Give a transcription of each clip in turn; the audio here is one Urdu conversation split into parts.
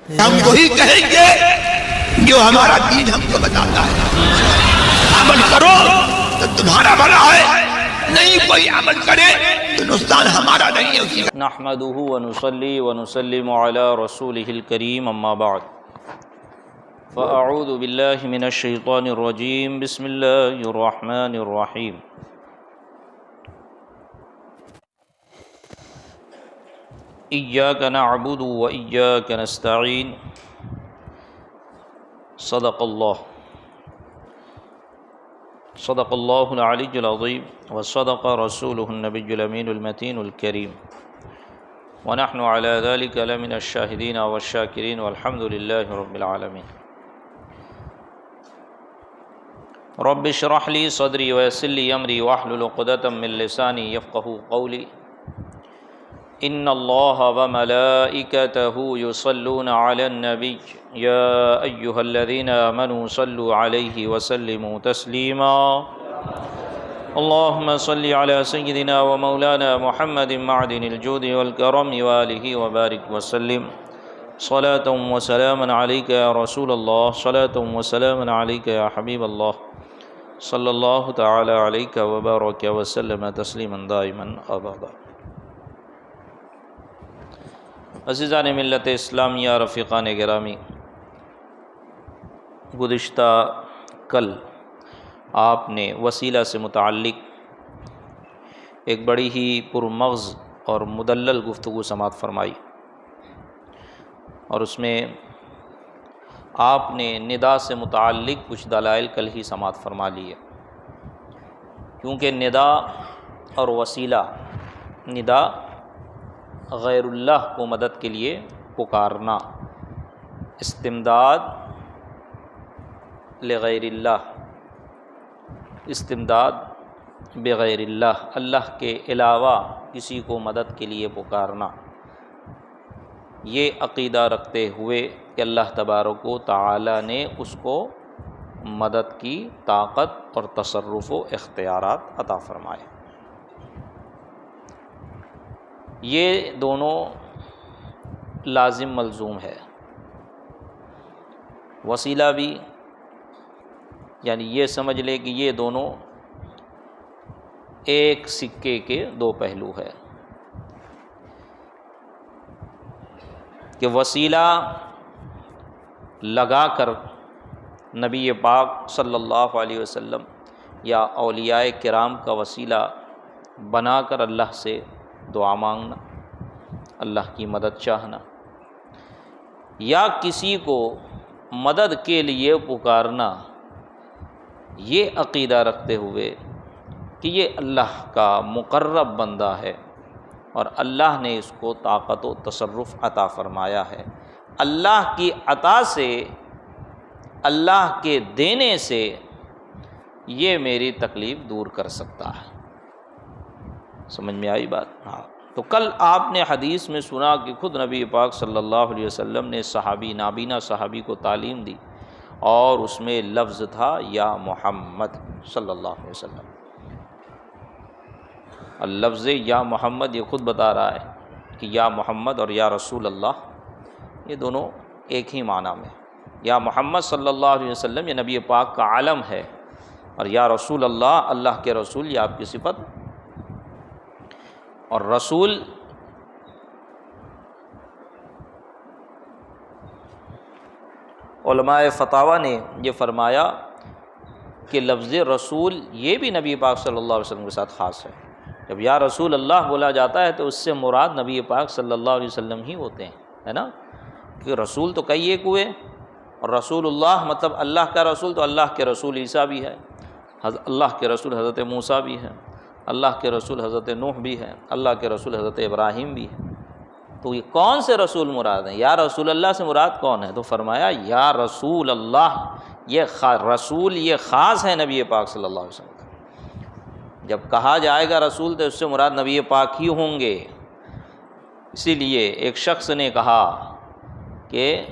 ہم وہی کہیں گے جو ہمارا دین ہم کو بتاتا ہے. عمل کرو تو تمہارا بھلا ہے، نہیں کوئی عمل کرے تو نقصان ہمارا نہیں ہے اسی کا. نحمده ونصلي ونسلم على رسوله الكريم اما بعد فاعوذ بالله من الشيطان الرجيم بسم الله الرحمن الرحيم. إياك نعبد وإياك نستعين. صدق الله العلي العظيم وصدق رسوله النبي الأمين المتين الكريم ونحن على ذلك لمن الشاهدين والشاكرين والحمد لله رب العالمين. رب اشرح لي صدري ويسر لي أمري واحلل عقدة من لساني يفقهوا قولي. ان الله وملائكته يصلون على النبي يا ايها الذين امنوا صلوا عليه وسلموا تسليما. اللهم صل على سيدنا ومولانا محمد معدن الجود والكرم وآله وبارك وسلم. صلاة وسلاما عليك يا رسول الله، صلاة وسلاما عليك يا حبيب الله، صلى الله تعالى عليك وبارك وسلم تسليما دائما أبدا. عزیزان ملت اسلامیہ، رفیقان گرامی، گزشتہ کل آپ نے وسیلہ سے متعلق ایک بڑی ہی پرمغز اور مدلل گفتگو سماعت فرمائی، اور اس میں آپ نے ندا سے متعلق کچھ دلائل کل ہی سماعت فرما لی ہے. کیونکہ ندا اور وسیلہ، ندا غیر اللہ کو مدد کے لیے پکارنا، استمداد لغیر اللہ، استمداد بغیر اللہ، اللہ کے علاوہ کسی کو مدد کے لیے پکارنا، یہ عقیدہ رکھتے ہوئے کہ اللہ تبارک و تعالی نے اس کو مدد کی طاقت اور تصرف و اختیارات عطا فرمائے. یہ دونوں لازم ملزوم ہے. وسیلہ بھی، یعنی یہ سمجھ لے کہ یہ دونوں ایک سکے کے دو پہلو ہے، کہ وسیلہ لگا کر نبی پاک صلی اللہ علیہ وسلم یا اولیاء کرام کا وسیلہ بنا کر اللہ سے دعا مانگنا، اللہ کی مدد چاہنا، یا کسی کو مدد کے لیے پکارنا، یہ عقیدہ رکھتے ہوئے کہ یہ اللہ کا مقرب بندہ ہے اور اللہ نے اس کو طاقت و تصرف عطا فرمایا ہے، اللہ کی عطا سے، اللہ کے دینے سے یہ میری تکلیف دور کر سکتا ہے. سمجھ میں آئی بات؟ ہاں. تو کل آپ نے حدیث میں سنا کہ خود نبی پاک صلی اللہ علیہ وسلم نے صحابی، نابینا صحابی کو تعلیم دی، اور اس میں لفظ تھا یا محمد صلی اللہ علیہ وسلم. اللفظ یا محمد یہ خود بتا رہا ہے کہ یا محمد اور یا رسول اللہ یہ دونوں ایک ہی معنی میں. یا محمد صلی اللہ علیہ وسلم یہ نبی پاک کا علم ہے، اور یا رسول اللہ، اللہ کے رسول، یہ آپ کی صفت. اور رسول علماء فتاوی نے یہ فرمایا کہ لفظ رسول یہ بھی نبی پاک صلی اللہ علیہ وسلم کے ساتھ خاص ہے. جب یا رسول اللہ بولا جاتا ہے تو اس سے مراد نبی پاک صلی اللہ علیہ وسلم ہی ہوتے ہیں، ہے نا؟ کہ رسول تو کئی ایک ہوئے، اور رسول اللہ مطلب اللہ کا رسول، تو اللہ کے رسول عیسیٰ بھی ہے، اللہ کے رسول حضرت موسیٰ بھی ہے، اللہ کے رسول حضرت نوح بھی ہے، اللہ کے رسول حضرت ابراہیم بھی ہے. تو یہ کون سے رسول مراد ہیں؟ یا رسول اللہ سے مراد کون ہے؟ تو فرمایا یا رسول اللہ، یہ رسول یہ خاص ہے نبی پاک صلی اللہ علیہ وسلم کا. جب کہا جائے گا رسول تو اس سے مراد نبی پاک ہی ہوں گے. اسی لیے ایک شخص نے کہا کہ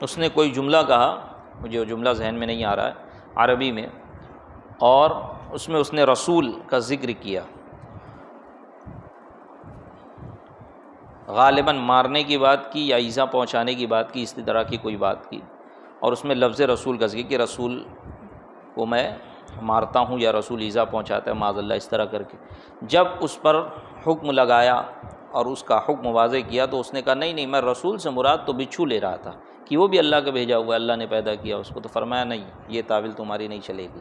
اس نے کوئی جملہ کہا، مجھے وہ جملہ ذہن میں نہیں آ رہا ہے، عربی میں، اور اس میں اس نے رسول کا ذکر کیا. غالباً مارنے کی بات کی یا ایذا پہنچانے کی بات کی، اسی طرح کی کوئی بات کی، اور اس میں لفظ رسول کا ذکر کہ رسول کو میں مارتا ہوں یا رسول ایذا پہنچاتا ہے معاذ اللہ، اس طرح کر کے جب اس پر حکم لگایا اور اس کا حکم واضح کیا تو اس نے کہا نہیں نہیں، میں رسول سے مراد تو بچھو لے رہا تھا کہ وہ بھی اللہ کا بھیجا ہوا ہے، اللہ نے پیدا کیا اس کو، تو فرمایا نہیں، یہ تعویل تمہاری نہیں چلے گی،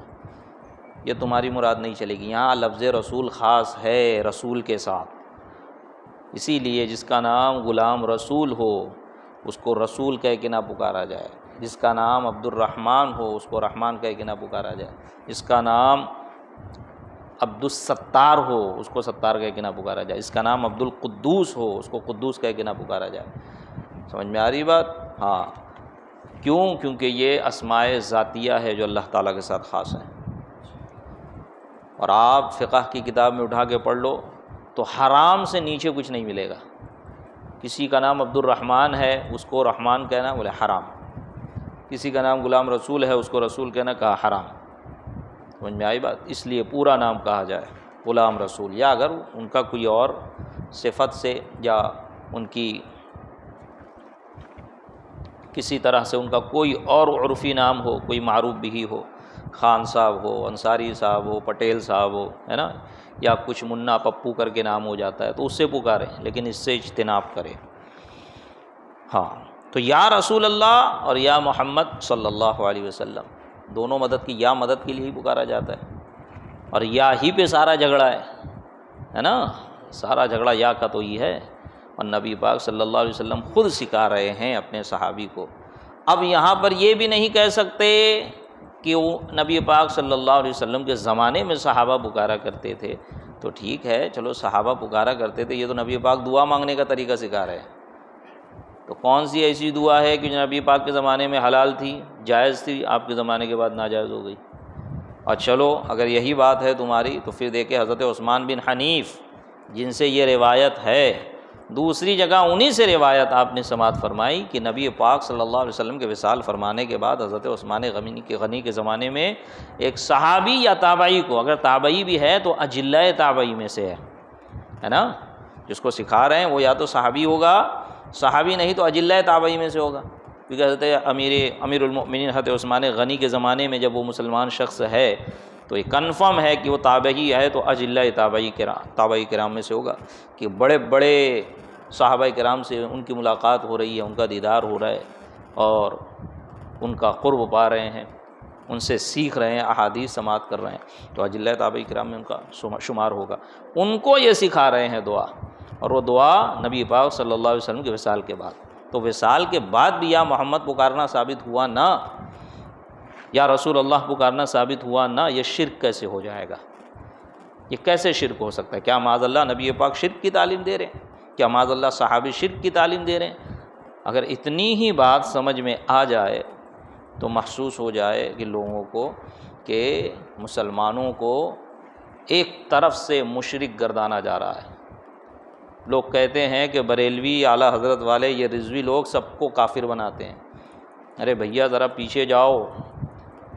یہ تمہاری مراد نہیں چلے گی، یہاں لفظ رسول خاص ہے رسول کے ساتھ، اسی لیے جس کا نام غلام رسول ہو اس کو رسول کہہ کے نہ پکارا جائے، جس کا نام عبد الرحمن ہو اس کو رحمان کہہ کے نہ پکارا جائے، جس کا نام عبد الستار ہو اس کو ستار کہہ کے نہ پکارا جائے، جس کا نام عبد القدوس ہو اس کو قدوس کہہ کے نہ پکارا جائے۔ سمجھ میں آ رہی بات؟ ہاں، کیوں؟ کیونکہ یہ اسماء ذاتیہ ہے جو اللہ تعالیٰ کے ساتھ خاص ہیں، اور آپ فقہ کی کتاب میں اٹھا کے پڑھ لو تو حرام سے نیچے کچھ نہیں ملے گا، کسی کا نام عبد الرحمن ہے اس کو رحمان کہنا بولے حرام، کسی کا نام غلام رسول ہے اس کو رسول کہنا کہا حرام۔ سمجھ میں آئی بات؟ اس لیے پورا نام کہا جائے غلام رسول، یا اگر ان کا کوئی اور صفت سے یا ان کی کسی طرح سے ان کا کوئی اور عرفی نام ہو، کوئی معروف بھی ہو، خان صاحب ہو، انصاری صاحب ہو، پٹیل صاحب ہو، ہے نا، یا کچھ منا پپو کر کے نام ہو جاتا ہے تو اس سے پکاریں، لیکن اس سے اجتناب کریں۔ ہاں، تو یا رسول اللہ اور یا محمد صلی اللہ علیہ وسلم دونوں مدد کی، یا مدد کے لیے ہی پکارا جاتا ہے، اور یا ہی پہ سارا جھگڑا ہے نا، سارا جھگڑا یا کا تو ہی ہے، اور نبی پاک صلی اللہ علیہ وسلم خود سکھا رہے ہیں اپنے صحابی کو۔ اب یہاں پر یہ بھی نہیں کہہ سکتے کہ وہ نبی پاک صلی اللہ علیہ وسلم کے زمانے میں صحابہ پکارا کرتے تھے، تو ٹھیک ہے چلو صحابہ پکارا کرتے تھے، یہ تو نبی پاک دعا مانگنے کا طریقہ سکھا رہے ہیں، تو کون سی ایسی دعا ہے کہ جو نبی پاک کے زمانے میں حلال تھی، جائز تھی، آپ کے زمانے کے بعد ناجائز ہو گئی؟ اور چلو اگر یہی بات ہے تمہاری تو پھر دیکھیں حضرت عثمان بن حنیف جن سے یہ روایت ہے، دوسری جگہ انہی سے روایت آپ نے سماعت فرمائی کہ نبی پاک صلی اللہ علیہ وسلم کے وصال فرمانے کے بعد حضرت عثمان غنی کے زمانے میں ایک صحابی یا تابعی کو، اگر تابعی بھی ہے تو اجلہ تابعی میں سے ہے نا، جس کو سکھا رہے ہیں وہ یا تو صحابی ہوگا، صحابی نہیں تو اجلہ تابعی میں سے ہوگا، کیونکہ حضرت امیر المؤمنین حضرت عثمان غنی کے زمانے میں جب وہ مسلمان شخص ہے تو یہ کنفرم ہے کہ وہ تابعی ہے تو اجلہ تابعی کرام میں سے ہوگا، کہ بڑے بڑے صحابہ کرام سے ان کی ملاقات ہو رہی ہے، ان کا دیدار ہو رہا ہے اور ان کا قرب پا رہے ہیں، ان سے سیکھ رہے ہیں، احادیث سماعت کر رہے ہیں، تو اجلہ تابعی کرام میں ان کا شمار ہوگا، ان کو یہ سکھا رہے ہیں دعا، اور وہ دعا نبی پاک صلی اللہ علیہ وسلم کے وصال کے بعد، تو وصال کے بعد بھی یا محمد پکارنا ثابت ہوا نہ، یا رسول اللہ پکارنا ثابت ہوا نہ، یہ شرک کیسے ہو جائے گا؟ یہ کیسے شرک ہو سکتا ہے؟ کیا معاذ اللہ نبی پاک شرک کی تعلیم دے رہے ہیں؟ کیا معاذ اللہ صحابی شرک کی تعلیم دے رہے ہیں؟ اگر اتنی ہی بات سمجھ میں آ جائے تو محسوس ہو جائے کہ لوگوں کو کہ مسلمانوں کو ایک طرف سے مشرک گردانا جا رہا ہے۔ لوگ کہتے ہیں کہ بریلوی اعلیٰ حضرت والے یہ رضوی لوگ سب کو کافر بناتے ہیں۔ ارے بھیا ذرا پیچھے جاؤ،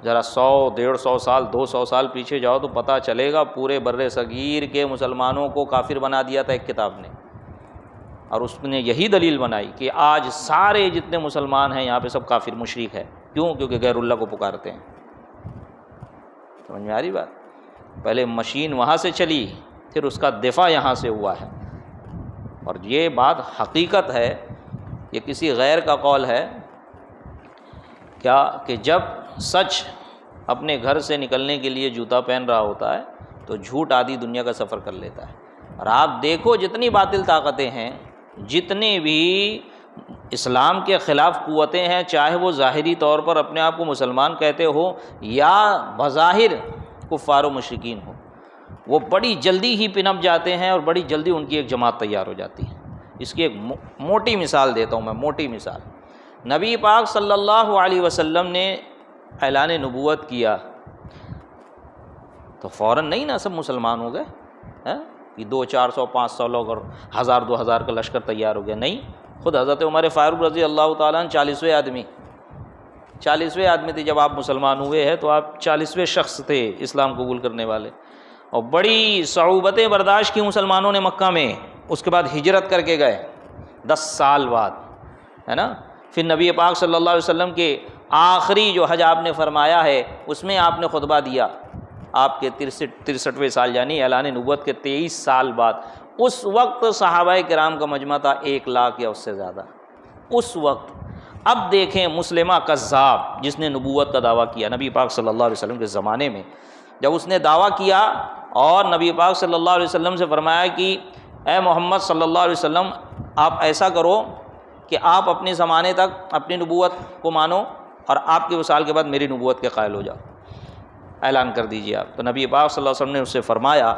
ذرا 100 150 سال 200 سال پیچھے جاؤ تو پتہ چلے گا پورے بر صغیر کے مسلمانوں کو کافر بنا دیا تھا ایک کتاب نے، اور اس نے یہی دلیل بنائی کہ آج سارے جتنے مسلمان ہیں یہاں پہ سب کافر مشرک ہے۔ کیوں؟ کیونکہ غیر اللہ کو پکارتے ہیں۔ سمجھ میں آ رہی بات؟ پہلے مشین وہاں سے چلی، پھر اس کا دفاع یہاں سے ہوا ہے، اور یہ بات حقیقت ہے، یہ کسی غیر کا قول ہے کیا کہ جب سچ اپنے گھر سے نکلنے کے لیے جوتا پہن رہا ہوتا ہے تو جھوٹ آدھی دنیا کا سفر کر لیتا ہے۔ اور آپ دیکھو جتنی باطل طاقتیں ہیں، جتنے بھی اسلام کے خلاف قوتیں ہیں، چاہے وہ ظاہری طور پر اپنے آپ کو مسلمان کہتے ہو یا بظاہر کفار و مشرکین ہو، وہ بڑی جلدی ہی پنپ جاتے ہیں اور بڑی جلدی ان کی ایک جماعت تیار ہو جاتی ہے۔ اس کی ایک موٹی مثال دیتا ہوں میں، موٹی مثال۔ نبی پاک صلی اللہ علیہ وسلم نے اعلان نبوت کیا تو فوراً نہیں نا سب مسلمان ہو گئے کہ 200 400 500 لوگ اور 1000 2000 کا لشکر تیار ہو گیا، نہیں، خود حضرت عمر فاروق رضی اللہ تعالیٰ عنہ 40ویں آدمی تھے جب آپ مسلمان ہوئے ہیں، تو آپ 40ویں شخص تھے اسلام قبول کرنے والے، اور بڑی صعوبتیں برداشت کی مسلمانوں نے مکہ میں، اس کے بعد ہجرت کر کے گئے، 10 سال بعد، ہے نا. پھر نبی پاک صلی اللہ علیہ وسلم کے آخری جو حج آپ نے فرمایا ہے اس میں آپ نے خطبہ دیا، آپ کے 63ویں سال یعنی اعلان نبوت کے 23 سال بعد. اس وقت صحابہ کرام کا مجمع تھا 1 لاکھ یا اس سے زیادہ اس وقت. اب دیکھیں مسلمہ کذاب جس نے نبوت کا دعویٰ کیا نبی پاک صلی اللہ علیہ وسلم کے زمانے میں، جب اس نے دعویٰ کیا اور نبی پاک صلی اللہ علیہ وسلم سے فرمایا کہ اے محمد صلی اللہ علیہ وسلم آپ ایسا کرو کہ آپ اپنے زمانے تک اپنی نبوت کو مانو اور آپ کے وصال کے بعد میری نبوت کے قائل ہو جاؤ، اعلان کر دیجیے آپ. تو نبی پاک صلی اللہ علیہ وسلم نے اس سے فرمایا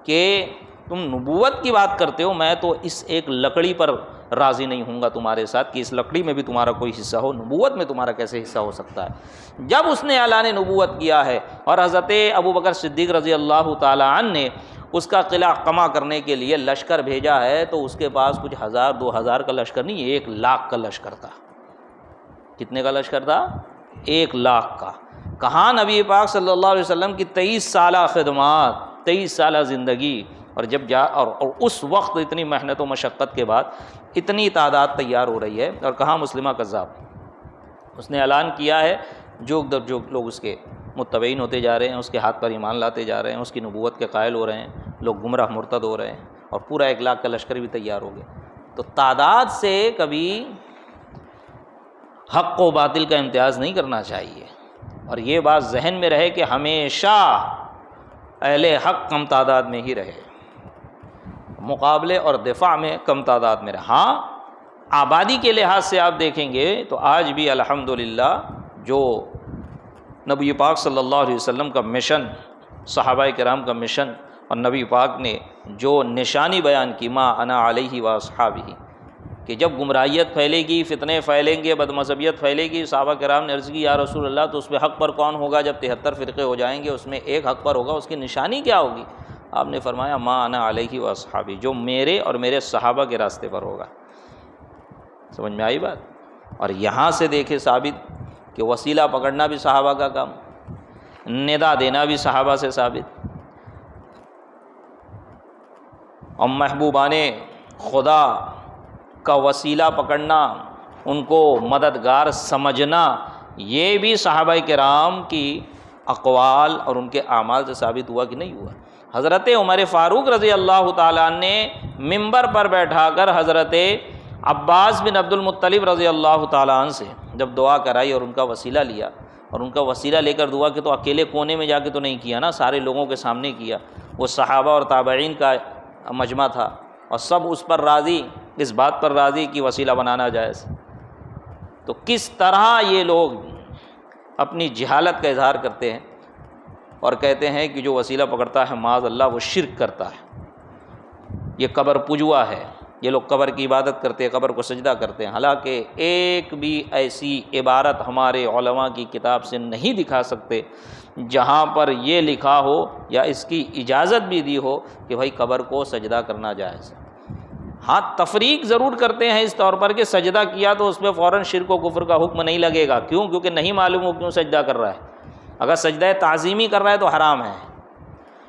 کہ تم نبوت کی بات کرتے ہو، میں تو اس ایک لکڑی پر راضی نہیں ہوں گا تمہارے ساتھ کہ اس لکڑی میں بھی تمہارا کوئی حصہ ہو، نبوت میں تمہارا کیسے حصہ ہو سکتا ہے. جب اس نے اعلان نبوت کیا ہے اور حضرت ابو بکر صدیق رضی اللہ تعالی عنہ نے اس کا قلعہ قمع کرنے کے لیے لشکر بھیجا ہے تو اس کے پاس کچھ 1000-2000 کا لشکر نہیں، 1 لاکھ کا لشکر تھا. کتنے کا لشکر تھا؟ 1 لاکھ کا. کہاں نبی پاک صلی اللہ علیہ وسلم کی 23 سالہ خدمات، 23 سالہ زندگی، اور جب اور اس وقت اتنی محنت و مشقت کے بعد اتنی تعداد تیار ہو رہی ہے، اور کہاں مسلمہ کذاب. اس نے اعلان کیا ہے جو لوگ اس کے متبعین ہوتے جا رہے ہیں، اس کے ہاتھ پر ایمان لاتے جا رہے ہیں، اس کی نبوت کے قائل ہو رہے ہیں، لوگ گمراہ مرتد ہو رہے ہیں، اور پورا 1 لاکھ کا لشکر بھی تیار ہو گیا. تو تعداد سے کبھی حق و باطل کا امتیاز نہیں کرنا چاہیے، اور یہ بات ذہن میں رہے کہ ہمیشہ اہل حق کم تعداد میں ہی رہے، مقابلے اور دفاع میں کم تعداد میں رہے. ہاں آبادی کے لحاظ سے آپ دیکھیں گے تو آج بھی الحمدللہ جو نبی پاک صلی اللہ علیہ وسلم کا مشن، صحابہ کرام کا مشن، اور نبی پاک نے جو نشانی بیان کی ما انا علیہ و اصحابہ، کہ جب گمراہیت پھیلے گی، فتنے پھیلیں گے، بد مذہبیت پھیلے گی، صحابہ کرام نے عرض کی یا رسول اللہ تو اس پہ حق پر کون ہوگا؟ جب 73 فرقے ہو جائیں گے اس میں ایک حق پر ہوگا، اس کی نشانی کیا ہوگی؟ آپ نے فرمایا ما انا علیہ و اصحابی، جو میرے اور میرے صحابہ کے راستے پر ہوگا. سمجھ میں آئی بات؟ اور یہاں سے دیکھے ثابت کہ وسیلہ پکڑنا بھی صحابہ کا کام، ندا دینا بھی صحابہ سے ثابت، اور محبوبان خدا کا وسیلہ پکڑنا، ان کو مددگار سمجھنا، یہ بھی صحابہ کرام کی اقوال اور ان کے اعمال سے ثابت ہوا کہ نہیں ہوا. حضرت عمر فاروق رضی اللہ تعالیٰ عنہ نے ممبر پر بیٹھا کر حضرت عباس بن عبد المطلب رضی اللہ تعالیٰ عنہ سے جب دعا کرائی اور ان کا وسیلہ لیا، اور ان کا وسیلہ لے کر دعا کہ تو اکیلے کونے میں جا کے تو نہیں کیا نا، سارے لوگوں کے سامنے کیا. وہ صحابہ اور تابعین کا مجمع تھا اور سب اس پر راضی، اس بات پر راضی کہ وسیلہ بنانا جائز. تو کس طرح یہ لوگ اپنی جہالت کا اظہار کرتے ہیں اور کہتے ہیں کہ جو وسیلہ پکڑتا ہے معاذ اللہ وہ شرک کرتا ہے، یہ قبر پجوا ہے، یہ لوگ قبر کی عبادت کرتے ہیں، قبر کو سجدہ کرتے ہیں. حالانکہ ایک بھی ایسی عبارت ہمارے علماء کی کتاب سے نہیں دکھا سکتے جہاں پر یہ لکھا ہو یا اس کی اجازت بھی دی ہو کہ بھائی قبر کو سجدہ کرنا جائز. ہاں تفریق ضرور کرتے ہیں اس طور پر کہ سجدہ کیا تو اس پہ فوراً شرک و کفر کا حکم نہیں لگے گا. کیوں؟ کیونکہ نہیں معلوم ہو کیوں سجدہ کر رہا ہے. اگر سجدہ تعظیمی کر رہا ہے تو حرام ہے،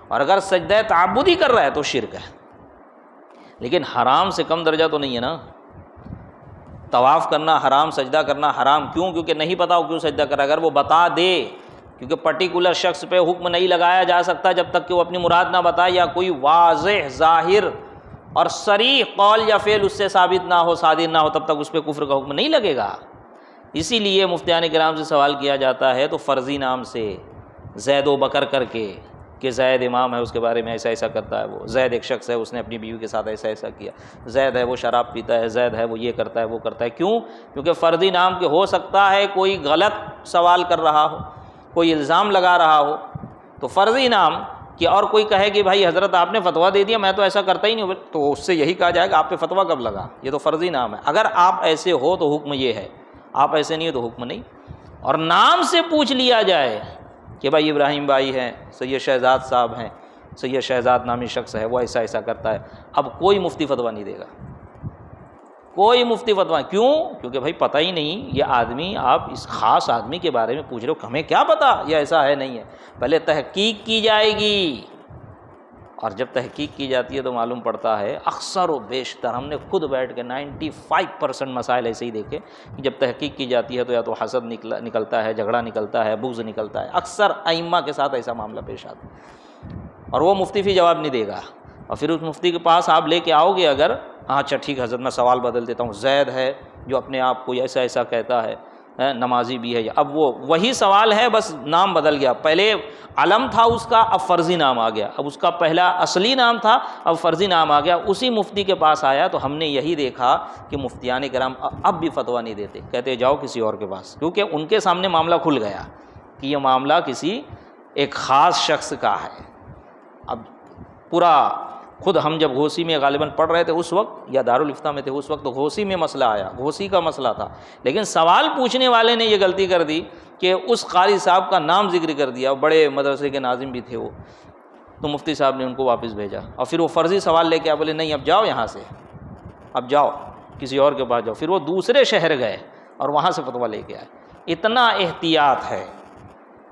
اور اگر سجدہ تعبدی کر رہا ہے تو شرک ہے. لیکن حرام سے کم درجہ تو نہیں ہے نا. طواف کرنا حرام، سجدہ کرنا حرام. کیوں؟ کیونکہ نہیں پتا ہو کیوں سجدہ کر رہا ہے. اگر وہ بتا دے، کیونکہ پرٹیکولر شخص پہ حکم نہیں لگایا جا سکتا جب تک کہ وہ اپنی مراد نہ بتائے یا کوئی واضح ظاہر اور صریح قول یا فعل اس سے ثابت نہ ہو، صادر نہ ہو، تب تک اس پہ کفر کا حکم نہیں لگے گا. اسی لیے مفتیان کرام سے سوال کیا جاتا ہے تو فرضی نام سے زید و بکر کر کے کہ زید امام ہے، اس کے بارے میں ایسا ایسا کرتا ہے. وہ زید ایک شخص ہے، اس نے اپنی بیوی کے ساتھ ایسا ایسا کیا. زید ہے وہ شراب پیتا ہے، زید ہے وہ یہ کرتا ہے وہ کرتا ہے. کیوں؟ کیونکہ فرضی نام کے ہو سکتا ہے کوئی غلط سوال کر رہا ہو، کوئی الزام لگا رہا ہو. تو فرضی نام کہ اور کوئی کہے کہ بھائی حضرت آپ نے فتویٰ دے دیا، میں تو ایسا کرتا ہی نہیں ہوں، تو اس سے یہی کہا جائے گا آپ پہ فتویٰ کب لگا؟ یہ تو فرضی نام ہے. اگر آپ ایسے ہو تو حکم یہ ہے، آپ ایسے نہیں ہو تو حکم نہیں. اور نام سے پوچھ لیا جائے کہ بھائی ابراہیم بھائی ہیں، سید شہزاد صاحب ہیں، سید شہزاد نامی شخص ہے، وہ ایسا ایسا کرتا ہے، اب کوئی مفتی فتویٰ نہیں دے گا، کوئی مفتی فتویٰ. کیوں؟ کیونکہ بھائی پتہ ہی نہیں یہ آدمی، آپ اس خاص آدمی کے بارے میں پوچھ رہے ہو، ہمیں کیا پتہ یہ ایسا ہے نہیں ہے. پہلے تحقیق کی جائے گی، اور جب تحقیق کی جاتی ہے تو معلوم پڑتا ہے اکثر و بیشتر، ہم نے خود بیٹھ کے 95% مسائل ایسے ہی دیکھے کہ جب تحقیق کی جاتی ہے تو یا تو حسد نکلتا ہے، جھگڑا نکلتا ہے، بغض نکلتا ہے، اکثر ائمہ کے ساتھ ایسا معاملہ پیش آتا ہے، اور وہ مفتی بھی جواب نہیں دے گا، اور پھر اس مفتی کے پاس آپ لے کے آؤ گے اگر، اچھا ٹھیک حضرت میں سوال بدل دیتا ہوں، زید ہے جو اپنے آپ کو ایسا ایسا کہتا ہے، نمازی بھی ہے، اب وہ وہی سوال ہے بس نام بدل گیا، پہلے علم تھا اس کا، اب فرضی نام آ گیا، اب اس کا پہلا اصلی نام تھا اب فرضی نام آ گیا، اسی مفتی کے پاس آیا تو ہم نے یہی دیکھا کہ مفتیان کرام اب بھی فتویٰ نہیں دیتے، کہتے جاؤ کسی اور کے پاس، کیونکہ ان کے سامنے معاملہ کھل گیا کہ یہ معاملہ کسی ایک خاص شخص کا ہے۔ اب پورا خود ہم جب گھوسی میں غالباً پڑھ رہے تھے اس وقت، یا دارالفتہ میں تھے اس وقت، تو گھوسی میں مسئلہ آیا، گھوسی کا مسئلہ تھا، لیکن سوال پوچھنے والے نے یہ غلطی کر دی کہ اس قاری صاحب کا نام ذکر کر دیا، بڑے مدرسے کے ناظم بھی تھے وہ، تو مفتی صاحب نے ان کو واپس بھیجا، اور پھر وہ فرضی سوال لے کے آئے، بولے نہیں اب جاؤ یہاں سے، اب جاؤ کسی اور کے پاس جاؤ، پھر وہ دوسرے شہر گئے اور وہاں سے فتویٰ لے کے آئے۔ اتنا احتیاط ہے،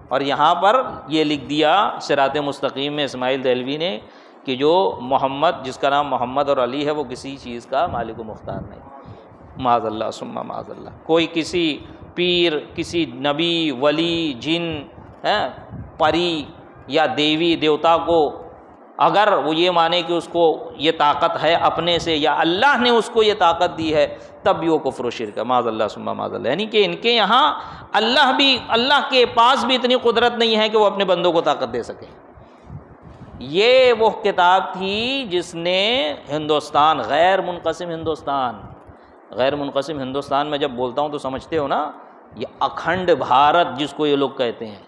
اور یہاں پر یہ لکھ دیا صراط مستقیم میں اسماعیل دہلوی نے کہ جو محمد، جس کا نام محمد اور علی ہے، وہ کسی چیز کا مالک و مختار نہیں، معاذ اللہ ثم معاذ اللہ، کوئی کسی پیر، کسی نبی، ولی، جن، پری یا دیوی دیوتا کو اگر وہ یہ مانے کہ اس کو یہ طاقت ہے اپنے سے، یا اللہ نے اس کو یہ طاقت دی ہے، تب بھی وہ کفر و شرک ہے، معاذ اللہ ثم معاذ اللہ، یعنی کہ ان کے یہاں اللہ کے پاس بھی اتنی قدرت نہیں ہے کہ وہ اپنے بندوں کو طاقت دے سکے۔ یہ وہ کتاب تھی جس نے ہندوستان، غیر منقسم ہندوستان میں جب بولتا ہوں تو سمجھتے ہو نا، یہ اکھنڈ بھارت جس کو یہ لوگ کہتے ہیں،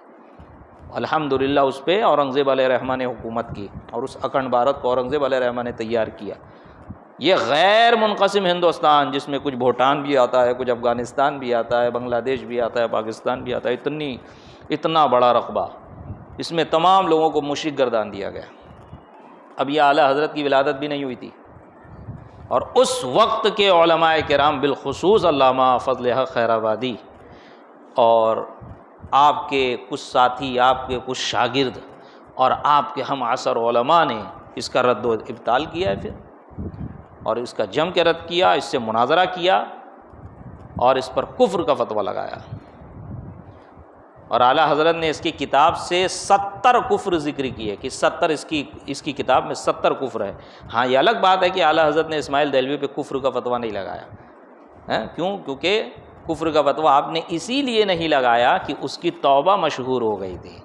الحمدللہ اس پہ اورنگزیب علیہ الرحمہ نے حکومت کی، اور اس اکھنڈ بھارت کو اورنگزیب علیہ الرحمہ نے تیار کیا۔ یہ غیر منقسم ہندوستان جس میں کچھ بھوٹان بھی آتا ہے، کچھ افغانستان بھی آتا ہے، بنگلہ دیش بھی آتا ہے، پاکستان بھی آتا ہے، اتنا بڑا رقبہ، اس میں تمام لوگوں کو مشرک گردان دیا گیا۔ اب یہ اعلیٰ حضرت کی ولادت بھی نہیں ہوئی تھی، اور اس وقت کے علماء کرام بالخصوص علامہ فضل حق خیر آبادی اور آپ کے کچھ ساتھی، آپ کے کچھ شاگرد اور آپ کے ہم عصر علماء نے اس کا رد و ابطال کیا ہے پھر، اور اس کا جم کے رد کیا، اس سے مناظرہ کیا اور اس پر کفر کا فتویٰ لگایا، اور اعلیٰ حضرت نے اس کی کتاب سے 70 کفر ذکر کیے کہ 70 اس کی کتاب میں 70 کفر ہے۔ ہاں یہ الگ بات ہے کہ اعلیٰ حضرت نے اسماعیل دہلوی پہ کفر کا فتویٰ نہیں لگایا، کیونکہ کفر کا فتویٰ آپ نے اسی لیے نہیں لگایا کہ اس کی توبہ مشہور ہو گئی تھی،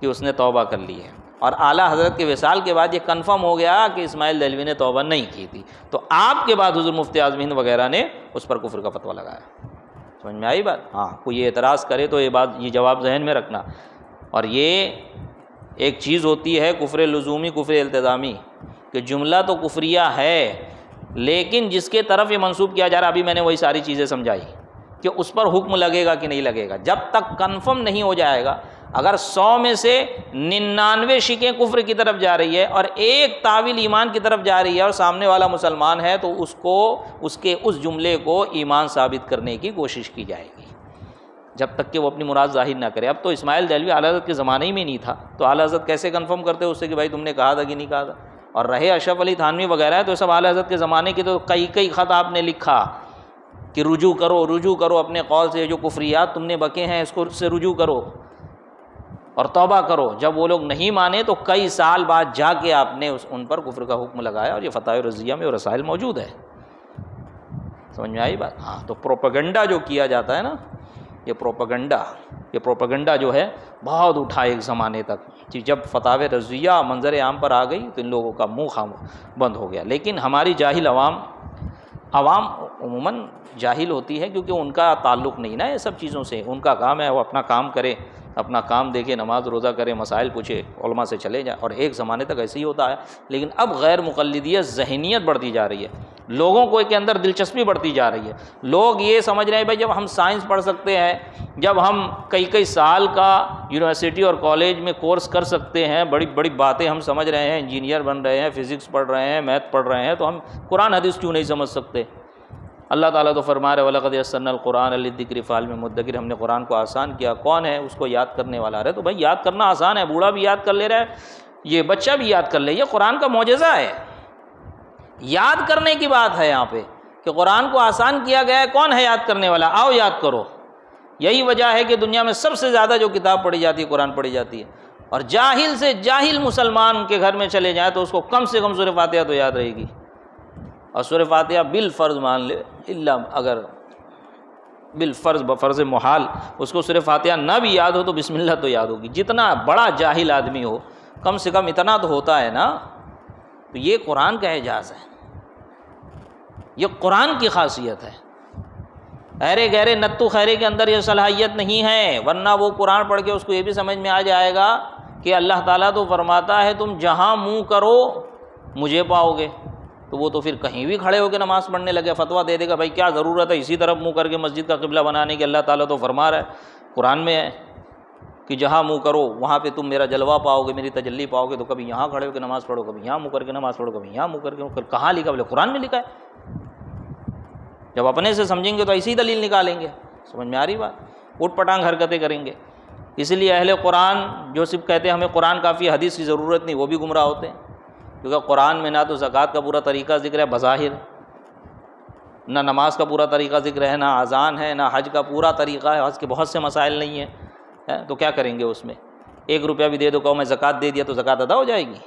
کہ اس نے توبہ کر لی ہے، اور اعلیٰ حضرت کے وصال کے بعد یہ کنفرم ہو گیا کہ اسماعیل دہلوی نے توبہ نہیں کی تھی، تو آپ کے بعد حضور مفتی اعظم ہند وغیرہ نے اس پر کفر کا فتویٰ لگایا۔ سمجھ میں آئی بات؟ ہاں، کوئی اعتراض کرے تو یہ جواب ذہن میں رکھنا۔ اور یہ ایک چیز ہوتی ہے کفر لزومی، کفر التزامی، کہ جملہ تو کفریہ ہے لیکن جس کے طرف یہ منسوب کیا جا رہا، ابھی میں نے وہی ساری چیزیں سمجھائی کہ اس پر حکم لگے گا کہ نہیں لگے گا، جب تک کنفرم نہیں ہو جائے گا۔ اگر 100 میں سے 99 شکیں کفر کی طرف جا رہی ہے اور ایک تاویل ایمان کی طرف جا رہی ہے، اور سامنے والا مسلمان ہے، تو اس جملے کو ایمان ثابت کرنے کی کوشش کی جائے گی جب تک کہ وہ اپنی مراد ظاہر نہ کرے۔ اب تو اسماعیل دہلوی اعلیٰ حضرت کے زمانے ہی میں نہیں تھا، تو اعلیٰ حضرت کیسے کنفرم کرتے اس سے کہ بھائی تم نے کہا تھا کہ نہیں کہا تھا؟ اور رہے اشرف علی تھانوی وغیرہ تو سب اعلیٰ حضرت کے زمانے کے، تو کئی خط آپ نے لکھا کہ رجوع کرو اپنے قول سے، جو کفریات تم نے بکے ہیں اس سے رجوع کرو اور توبہ کرو۔ جب وہ لوگ نہیں مانے تو کئی سال بعد جا کے آپ نے ان پر کفر کا حکم لگایا، اور یہ فتاوی رضیہ میں اور رسائل موجود ہے۔ سمجھ میں آئی بات؟ ہاں، تو پروپیگنڈا جو کیا جاتا ہے نا، یہ پروپیگنڈا جو ہے بہت اٹھا ایک زمانے تک، جب فتاوی رضویہ منظر عام پر آ گئی تو ان لوگوں کا منہ خام بند ہو گیا۔ لیکن ہماری جاہل عوام عموماً جاہل ہوتی ہے، کیونکہ ان کا تعلق نہیں نا یہ سب چیزوں سے، ان کا کام ہے وہ اپنا کام کرے، اپنا کام دیکھے، نماز روزہ کرے، مسائل پوچھے، علماء سے چلے جائے، اور ایک زمانے تک ایسے ہی ہوتا ہے۔ لیکن اب غیر مقلدیت ذہنیت بڑھتی جا رہی ہے، لوگوں کو کے اندر دلچسپی بڑھتی جا رہی ہے، لوگ یہ سمجھ رہے ہیں بھائی جب ہم سائنس پڑھ سکتے ہیں، جب ہم کئی سال کا یونیورسٹی اور کالج میں کورس کر سکتے ہیں، بڑی بڑی باتیں ہم سمجھ رہے ہیں، انجینئر بن رہے ہیں، فزکس پڑھ رہے ہیں، میتھ پڑھ رہے ہیں، تو ہم قرآن حدیث کیوں نہیں سمجھ سکتے؟ اللہ تعالیٰ تو فرما رہے وَلَقَدْ يَسَّرْنَا الْقُرْآنَ لِلذِّكْرِ فَهَلْ مِن مُدَّكِرٍ، ہم نے قرآن کو آسان کیا، کون ہے اس کو یاد کرنے والا؟ رہے تو بھائی یاد کرنا آسان ہے، بوڑھا بھی یاد کر لے رہا ہے، یہ بچہ بھی یاد کر لے، یہ قرآن کا معجزہ ہے، یاد کرنے کی بات ہے یہاں پہ کہ قرآن کو آسان کیا گیا ہے، کون ہے یاد کرنے والا، آؤ یاد کرو۔ یہی وجہ ہے کہ دنیا میں سب سے زیادہ جو کتاب پڑھی جاتی ہے قرآن پڑھی جاتی ہے، اور جاہل سے جاہل مسلمان کے گھر میں چلے جائیں تو اس کو کم سے کم سورہ فاتحہ تو یاد رہے گی، اور سورہ فاتحہ بالفرض مان لے، الا اگر بالفرض بفرض محال اس کو سورہ فاتحہ نہ بھی یاد ہو تو بسم اللہ تو یاد ہوگی۔ جتنا بڑا جاہل آدمی ہو کم سے کم اتنا تو ہوتا ہے نا۔ تو یہ قرآن کا اعجاز ہے، یہ قرآن کی خاصیت ہے۔ ایرے گہرے نتو خیرے کے اندر یہ صلاحیت نہیں ہے، ورنہ وہ قرآن پڑھ کے اس کو یہ بھی سمجھ میں آ جائے گا کہ اللہ تعالیٰ تو فرماتا ہے تم جہاں منہ کرو مجھے پاؤ گے، تو وہ تو پھر کہیں بھی کھڑے ہو کے نماز پڑھنے لگے، فتویٰ دے دے گا بھائی کیا ضرورت ہے اسی طرف منہ کر کے مسجد کا قبلہ بنانے کی، اللہ تعالیٰ تو فرما رہا ہے قرآن میں ہے کہ جہاں منہ کرو وہاں پہ تم میرا جلوہ پاؤ گے، میری تجلی پاؤ گے، تو کبھی یہاں کھڑے ہو کے نماز پڑھو، کبھی یہاں منہ کر کے نماز پڑھو، کبھی یہاں منہ کر کے، پھر کہاں لکھا؟ بولے قرآن میں لکھا ہے۔ جب اپنے سے سمجھیں گے تو ایسی دلیل نکالیں گے، سمجھ میں آ رہی بات؟ اٹھ پٹانگ حرکتیں کریں گے۔ اس لیے اہل قرآن جو صرف کہتے ہیں ہمیں قرآن کافی، حدیث کی ضرورت نہیں، وہ بھی گمراہ ہوتے ہیں، کیونکہ قرآن میں نہ تو زکوٰۃ کا پورا طریقہ ذکر ہے بظاہر، نہ نماز کا پورا طریقہ ذکر ہے، نہ اذان ہے، نہ حج کا پورا طریقہ ہے، حج کے بہت سے مسائل نہیں ہیں، تو کیا کریں گے اس میں؟ 1 روپیہ بھی دے دو، کہو میں زکوٰۃ دے دیا تو زکوٰۃ ادا ہو جائے گی؟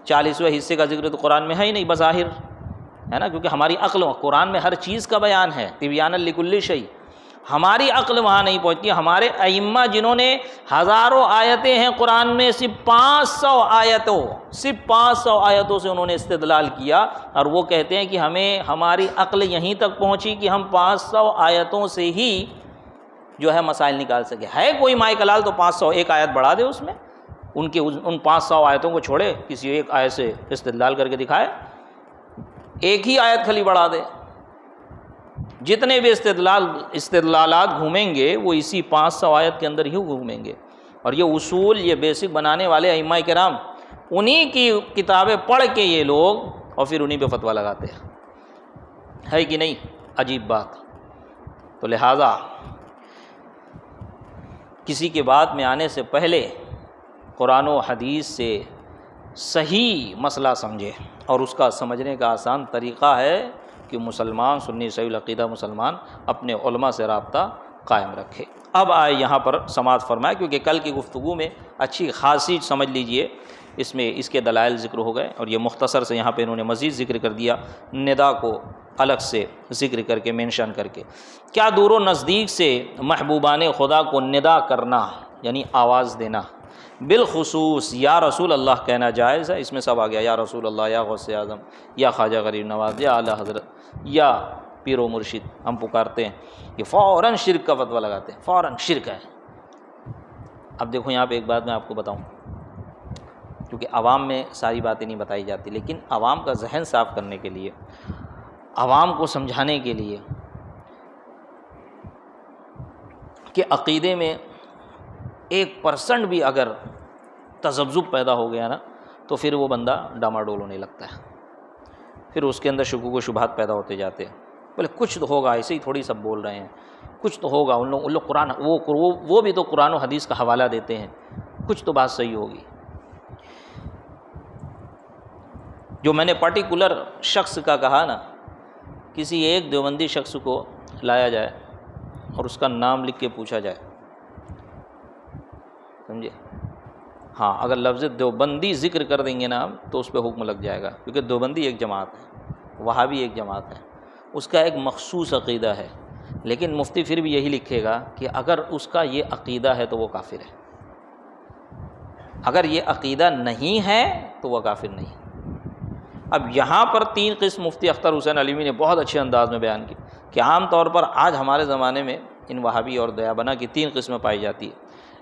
40ویں حصے کا ذکر تو قرآن میں ہے ہی نہیں بظاہر، ہے نا، کیونکہ ہماری عقل، قرآن میں ہر چیز کا بیان ہے، تبیان لکل شیء، ہماری عقل وہاں نہیں پہنچتی۔ ہمارے ائمہ جنہوں نے ہزاروں آیتیں ہیں قرآن میں، صرف 500 آیتوں سے انہوں نے استدلال کیا، اور وہ کہتے ہیں کہ ہمیں ہماری عقل یہیں تک پہنچی کہ ہم 500 آیتوں سے ہی جو ہے مسائل نکال سکے۔ ہے کوئی مائی کلال تو 500 ایک آیت بڑھا دے اس میں، ان 500 آیتوں کو چھوڑے، کسی ایک آیت سے استدلال کر کے دکھائے، ایک ہی آیت خالی بڑھا دے۔ جتنے بھی استدلالات گھومیں گے وہ اسی 500 آیت کے اندر ہی گھومیں گے، اور یہ اصول، یہ بیسک بنانے والے ائمہ کرام، انہی کی کتابیں پڑھ کے یہ لوگ اور پھر انہی پہ فتویٰ لگاتے ہیں، ہے کہ نہیں؟ عجیب بات۔ تو لہٰذا کسی کے بات میں آنے سے پہلے قرآن و حدیث سے صحیح مسئلہ سمجھے، اور اس کا سمجھنے کا آسان طریقہ ہے کہ مسلمان، سنی صحیح العقیدہ مسلمان اپنے علماء سے رابطہ قائم رکھے۔ اب آئے یہاں پر سماعت فرمائے، کیونکہ کل کی گفتگو میں اچھی خاصی سمجھ لیجئے، اس میں اس کے دلائل ذکر ہو گئے، اور یہ مختصر سے یہاں پہ انہوں نے مزید ذکر کر دیا، ندا کو الگ سے ذکر کر کے، مینشن کر کے۔ کیا دور و نزدیک سے محبوبان خدا کو ندا کرنا یعنی آواز دینا، بالخصوص یا رسول اللہ کہنا جائز ہے؟ اس میں سب آ گیا، یا رسول اللہ، یا غوث اعظم، یا خواجہ غریب نواز، یا اعلیٰ حضرت، یا پیر و مرشد ہم پکارتے ہیں، یہ فوراً شرک کا فتویٰ لگاتے ہیں، فوراً شرک ہے۔ اب دیکھو یہاں پہ ایک بات میں آپ کو بتاؤں، کیونکہ عوام میں ساری باتیں نہیں بتائی جاتی، لیکن عوام کا ذہن صاف کرنے کے لیے، عوام کو سمجھانے کے لیے کہ عقیدے میں 1% بھی اگر تذبذب پیدا ہو گیا نا تو پھر وہ بندہ ڈاماڈول ہونے لگتا ہے، پھر اس کے اندر شکوک و شبہات پیدا ہوتے جاتے ہیں۔ بولے کچھ تو ہوگا، ایسے ہی تھوڑی سب بول رہے ہیں، کچھ تو ہوگا، ان لوگ قرآن، وہ بھی تو قرآن و حدیث کا حوالہ دیتے ہیں، کچھ تو بات صحیح ہوگی۔ جو میں نے پرٹیکولر شخص کا کہا نا، کسی ایک دیوبندی شخص کو لایا جائے اور اس کا نام لکھ کے پوچھا جائے، سمجھے؟ ہاں، اگر لفظ دیوبندی ذکر کر دیں گے نا تو اس پہ حکم لگ جائے گا، کیونکہ دیوبندی ایک جماعت ہے، وہابی ایک جماعت ہے، اس کا ایک مخصوص عقیدہ ہے، لیکن مفتی پھر بھی یہی لکھے گا کہ اگر اس کا یہ عقیدہ ہے تو وہ کافر ہے، اگر یہ عقیدہ نہیں ہے تو وہ کافر نہیں۔ اب یہاں پر 3 قسم مفتی اختر حسین علیمی نے بہت اچھے انداز میں بیان کی کہ عام طور پر آج ہمارے زمانے میں ان وہابی اور دیابنا کی 3 قسمیں پائی جاتی ہے۔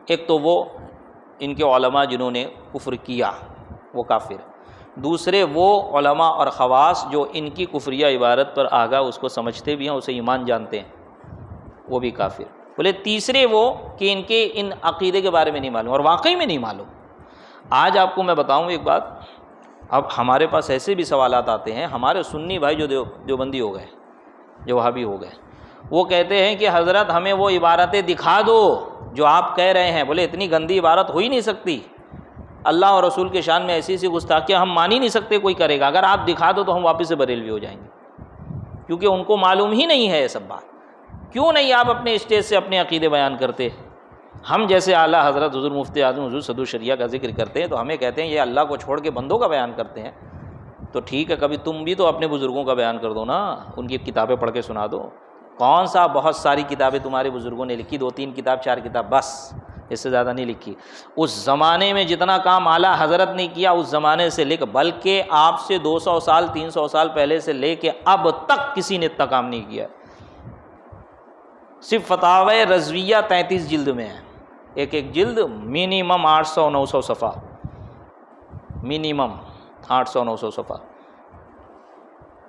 ایک تو وہ ان کے علماء جنہوں نے کفر کیا، وہ کافر۔ دوسرے وہ علماء اور خواص جو ان کی کفریہ عبارت پر آگاہ، اس کو سمجھتے بھی ہیں، اسے ایمان جانتے ہیں، وہ بھی کافر۔ بولے تیسرے وہ کہ ان کے ان عقیدے کے بارے میں نہیں معلوم، اور واقعی میں نہیں معلوم۔ آج آپ کو میں بتاؤں ایک بات، اب ہمارے پاس ایسے بھی سوالات آتے ہیں، ہمارے سنی بھائی جو دیوبندی ہو گئے، جو وہابی ہو گئے، وہ کہتے ہیں کہ حضرت ہمیں وہ عبارتیں دکھا دو جو آپ کہہ رہے ہیں۔ بولے اتنی گندی عبارت ہو ہی نہیں سکتی، اللہ اور رسول کے شان میں ایسی ایسی گستاخیاں ہم مان ہی نہیں سکتے کوئی کرے گا. اگر آپ دکھا دو تو ہم واپس سے بریلوی ہو جائیں گے، کیونکہ ان کو معلوم ہی نہیں ہے یہ سب بات. کیوں نہیں آپ اپنے اسٹیج سے اپنے عقیدے بیان کرتے؟ ہم جیسے اعلیٰ حضرت حضور مفتی اعظم حضور صدر الشریعہ کا ذکر کرتے ہیں تو ہمیں کہتے ہیں یہ اللہ کو چھوڑ کے بندوں کا بیان کرتے ہیں. تو ٹھیک ہے، کبھی تم بھی تو اپنے بزرگوں کا بیان کر دو نا، ان کی کتابیں پڑھ کے سنا دو. کون سا بہت ساری کتابیں تمہارے بزرگوں نے لکھی، 2-3 کتاب 4 کتاب بس، اس سے زیادہ نہیں لکھی. اس زمانے میں جتنا کام اعلیٰ حضرت نے کیا اس زمانے سے لے کے، بلکہ آپ سے 200 سال 300 سال پہلے سے لے کے اب تک کسی نے اتنا کام نہیں کیا. صرف فتاوی رضویہ 33 جلد میں ہے، ایک جلد منیمم 800-900 صفحہ، منیمم 800-900 صفحہ.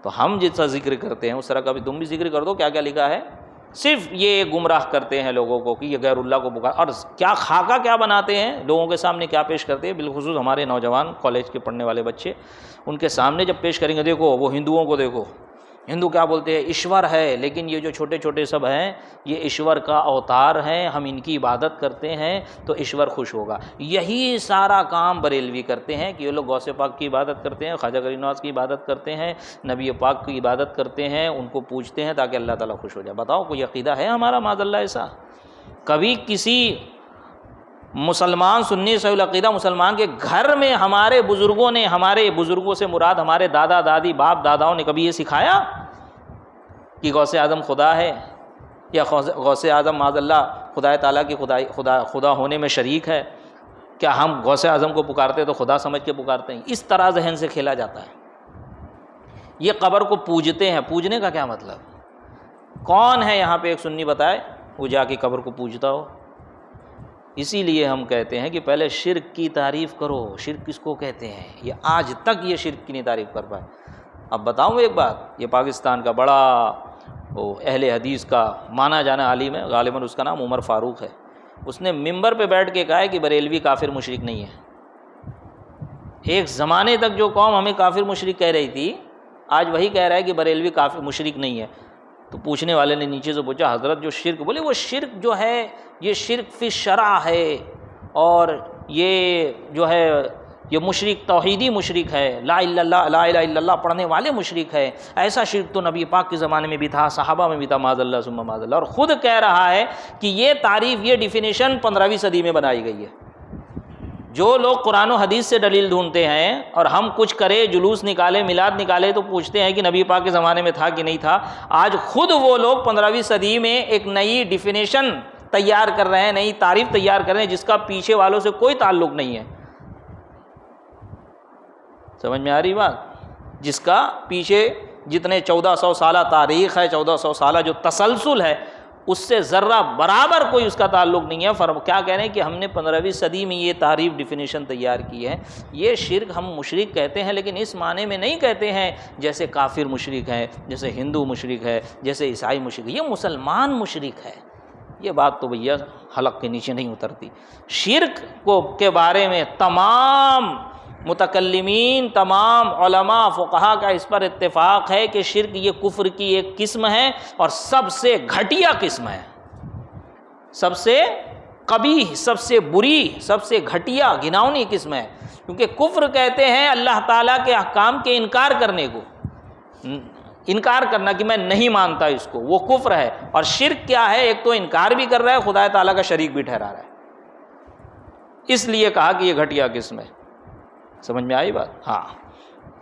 تو ہم جتنا ذکر کرتے ہیں اس طرح کا بھی تم بھی ذکر کر دو. کیا کیا لکھا ہے؟ صرف یہ گمراہ کرتے ہیں لوگوں کو کہ یہ غیر اللہ کو پکار، اور کیا خاکہ کیا بناتے ہیں لوگوں کے سامنے، کیا پیش کرتے ہیں. بالخصوص ہمارے نوجوان کالج کے پڑھنے والے بچے، ان کے سامنے جب پیش کریں گے، دیکھو وہ ہندوؤں کو دیکھو، ہندو کیا بولتے ہیں، ایشور ہے، لیکن یہ جو چھوٹے چھوٹے سب ہیں یہ ایشور کا اوتار ہیں، ہم ان کی عبادت کرتے ہیں تو ایشور خوش ہوگا. یہی سارا کام بریلوی کرتے ہیں کہ یہ لوگ غوث پاک کی عبادت کرتے ہیں، خواجہ غریب نواز کی عبادت کرتے ہیں، نبی پاک کی عبادت کرتے ہیں، ان کو پوجتے ہیں تاکہ اللہ تعالیٰ خوش ہو جائے. بتاؤ کوئی عقیدہ ہے ہمارا معاذ اللہ ایسا؟ کبھی کسی مسلمان سنی صحیح العقیدہ مسلمان کے گھر میں ہمارے بزرگوں نے، ہمارے بزرگوں سے مراد ہمارے دادا دادی باپ داداؤں نے کبھی یہ سکھایا کہ غوث اعظم خدا ہے یا غوث اعظم معاذ اللہ خدا تعالیٰ کی خدا ہونے میں شریک ہے؟ کیا ہم غوث اعظم کو پکارتے تو خدا سمجھ کے پکارتے ہیں؟ اس طرح ذہن سے کھیلا جاتا ہے. یہ قبر کو پوجتے ہیں. پوجنے کا کیا مطلب؟ کون ہے یہاں پہ ایک سنی بتائے وہ جا کے قبر کو پوجتا ہو؟ اسی لیے ہم کہتے ہیں کہ پہلے شرک کی تعریف کرو. شرک کس کو کہتے ہیں؟ یہ آج تک یہ شرک کی نہیں تعریف کر پائے. اب بتاؤں ایک بات، یہ پاکستان کا بڑا وہ اہل حدیث کا مانا جانا عالم ہے، غالباً اس کا نام عمر فاروق ہے. اس نے ممبر پہ بیٹھ کے کہا ہے کہ بریلوی کافر مشرک نہیں ہے. ایک زمانے تک جو قوم ہمیں کافر مشرک کہہ رہی تھی، آج وہی کہہ رہا ہے کہ بریلوی کافر مشرک نہیں ہے. تو پوچھنے والے نے نیچے سے پوچھا حضرت جو شرک بولے، وہ شرک جو ہے یہ شرک فی شرع ہے، اور یہ جو ہے یہ مشرک توحیدی مشرک ہے، لا الہ الا اللہ پڑھنے والے مشرک ہے. ایسا شرک تو نبی پاک کے زمانے میں بھی تھا، صحابہ میں بھی تھا، معاذ اللہ ثم معاذ اللہ. اور خود کہہ رہا ہے کہ یہ تعریف، یہ ڈیفینیشن 15ویں صدی میں بنائی گئی ہے. جو لوگ قرآن و حدیث سے دلیل ڈھونڈتے ہیں اور ہم کچھ کرے، جلوس نکالے، میلاد نکالے تو پوچھتے ہیں کہ نبی پاک کے زمانے میں تھا کہ نہیں تھا. آج خود وہ لوگ 15ویں صدی میں ایک نئی ڈیفینیشن تیار کر رہے ہیں، نئی تعریف تیار کر رہے ہیں جس کا پیچھے والوں سے کوئی تعلق نہیں ہے. سمجھ میں آ رہی بات؟ جس کا پیچھے جتنے 1400 سالہ تاریخ ہے، 1400 سالہ جو تسلسل ہے، اس سے ذرہ برابر کوئی اس کا تعلق نہیں ہے. کیا کہہ رہے ہیں کہ ہم نے 15ویں صدی میں یہ تعریف ڈیفینیشن تیار کی ہے. یہ شرک ہم مشرک کہتے ہیں، لیکن اس معنی میں نہیں کہتے ہیں جیسے کافر مشرک ہے، جیسے ہندو مشرک ہے، جیسے عیسائی مشرک ہے. یہ مسلمان مشرک ہے. یہ بات تو بھیا حلق کے نیچے نہیں اترتی. شرک کو کے بارے میں تمام متکلمین، تمام علماء فقہا کا اس پر اتفاق ہے کہ شرک یہ کفر کی ایک قسم ہے اور سب سے گھٹیا قسم ہے، سب سے قبیح، سب سے بری، سب سے گھٹیا گھناؤنی قسم ہے. کیونکہ کفر کہتے ہیں اللہ تعالیٰ کے احکام کے انکار کرنے کو، انکار کرنا کہ میں نہیں مانتا اس کو، وہ کفر ہے. اور شرک کیا ہے؟ ایک تو انکار بھی کر رہا ہے، خدا تعالیٰ کا شریک بھی ٹھہرا رہا ہے. اس لیے کہا کہ یہ گھٹیا قسم ہے. سمجھ میں آئی بات؟ ہاں.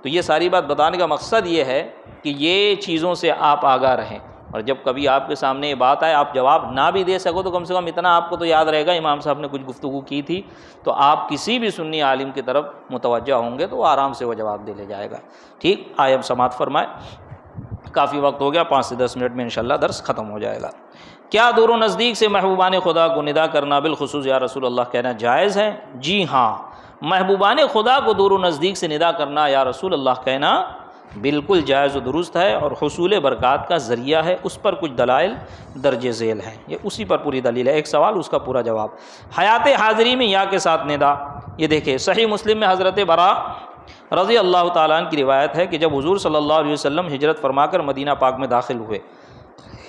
تو یہ ساری بات بتانے کا مقصد یہ ہے کہ یہ چیزوں سے آپ آگاہ رہیں، اور جب کبھی آپ کے سامنے یہ بات آئے، آپ جواب نہ بھی دے سکو تو کم سے کم اتنا آپ کو تو یاد رہے گا امام صاحب نے کچھ گفتگو کی تھی، تو آپ کسی بھی سنی عالم کی طرف متوجہ ہوں گے تو وہ آرام سے وہ جواب دے لے جائے گا. ٹھیک، آئے اب سماعت فرمائے. کافی وقت ہو گیا، 5 سے 10 منٹ میں انشاءاللہ درس ختم ہو جائے گا. کیا دور و نزدیک سے محبوبان خدا کو ندا کرنا بالخصوص یا رسول اللہ کہنا جائز ہے؟ جی ہاں، محبوبان خدا کو دور و نزدیک سے ندا کرنا یا رسول اللہ کہنا بالکل جائز و درست ہے اور حصول برکات کا ذریعہ ہے. اس پر کچھ دلائل درج ذیل ہیں، یہ اسی پر پوری دلیل ہے. ایک سوال اس کا پورا جواب. حیات حاضری میں یا کے ساتھ ندا. یہ دیکھیں صحیح مسلم میں حضرت برا رضی اللہ تعالیٰ عنہ کی روایت ہے کہ جب حضور صلی اللہ علیہ وسلم ہجرت فرما کر مدینہ پاک میں داخل ہوئے،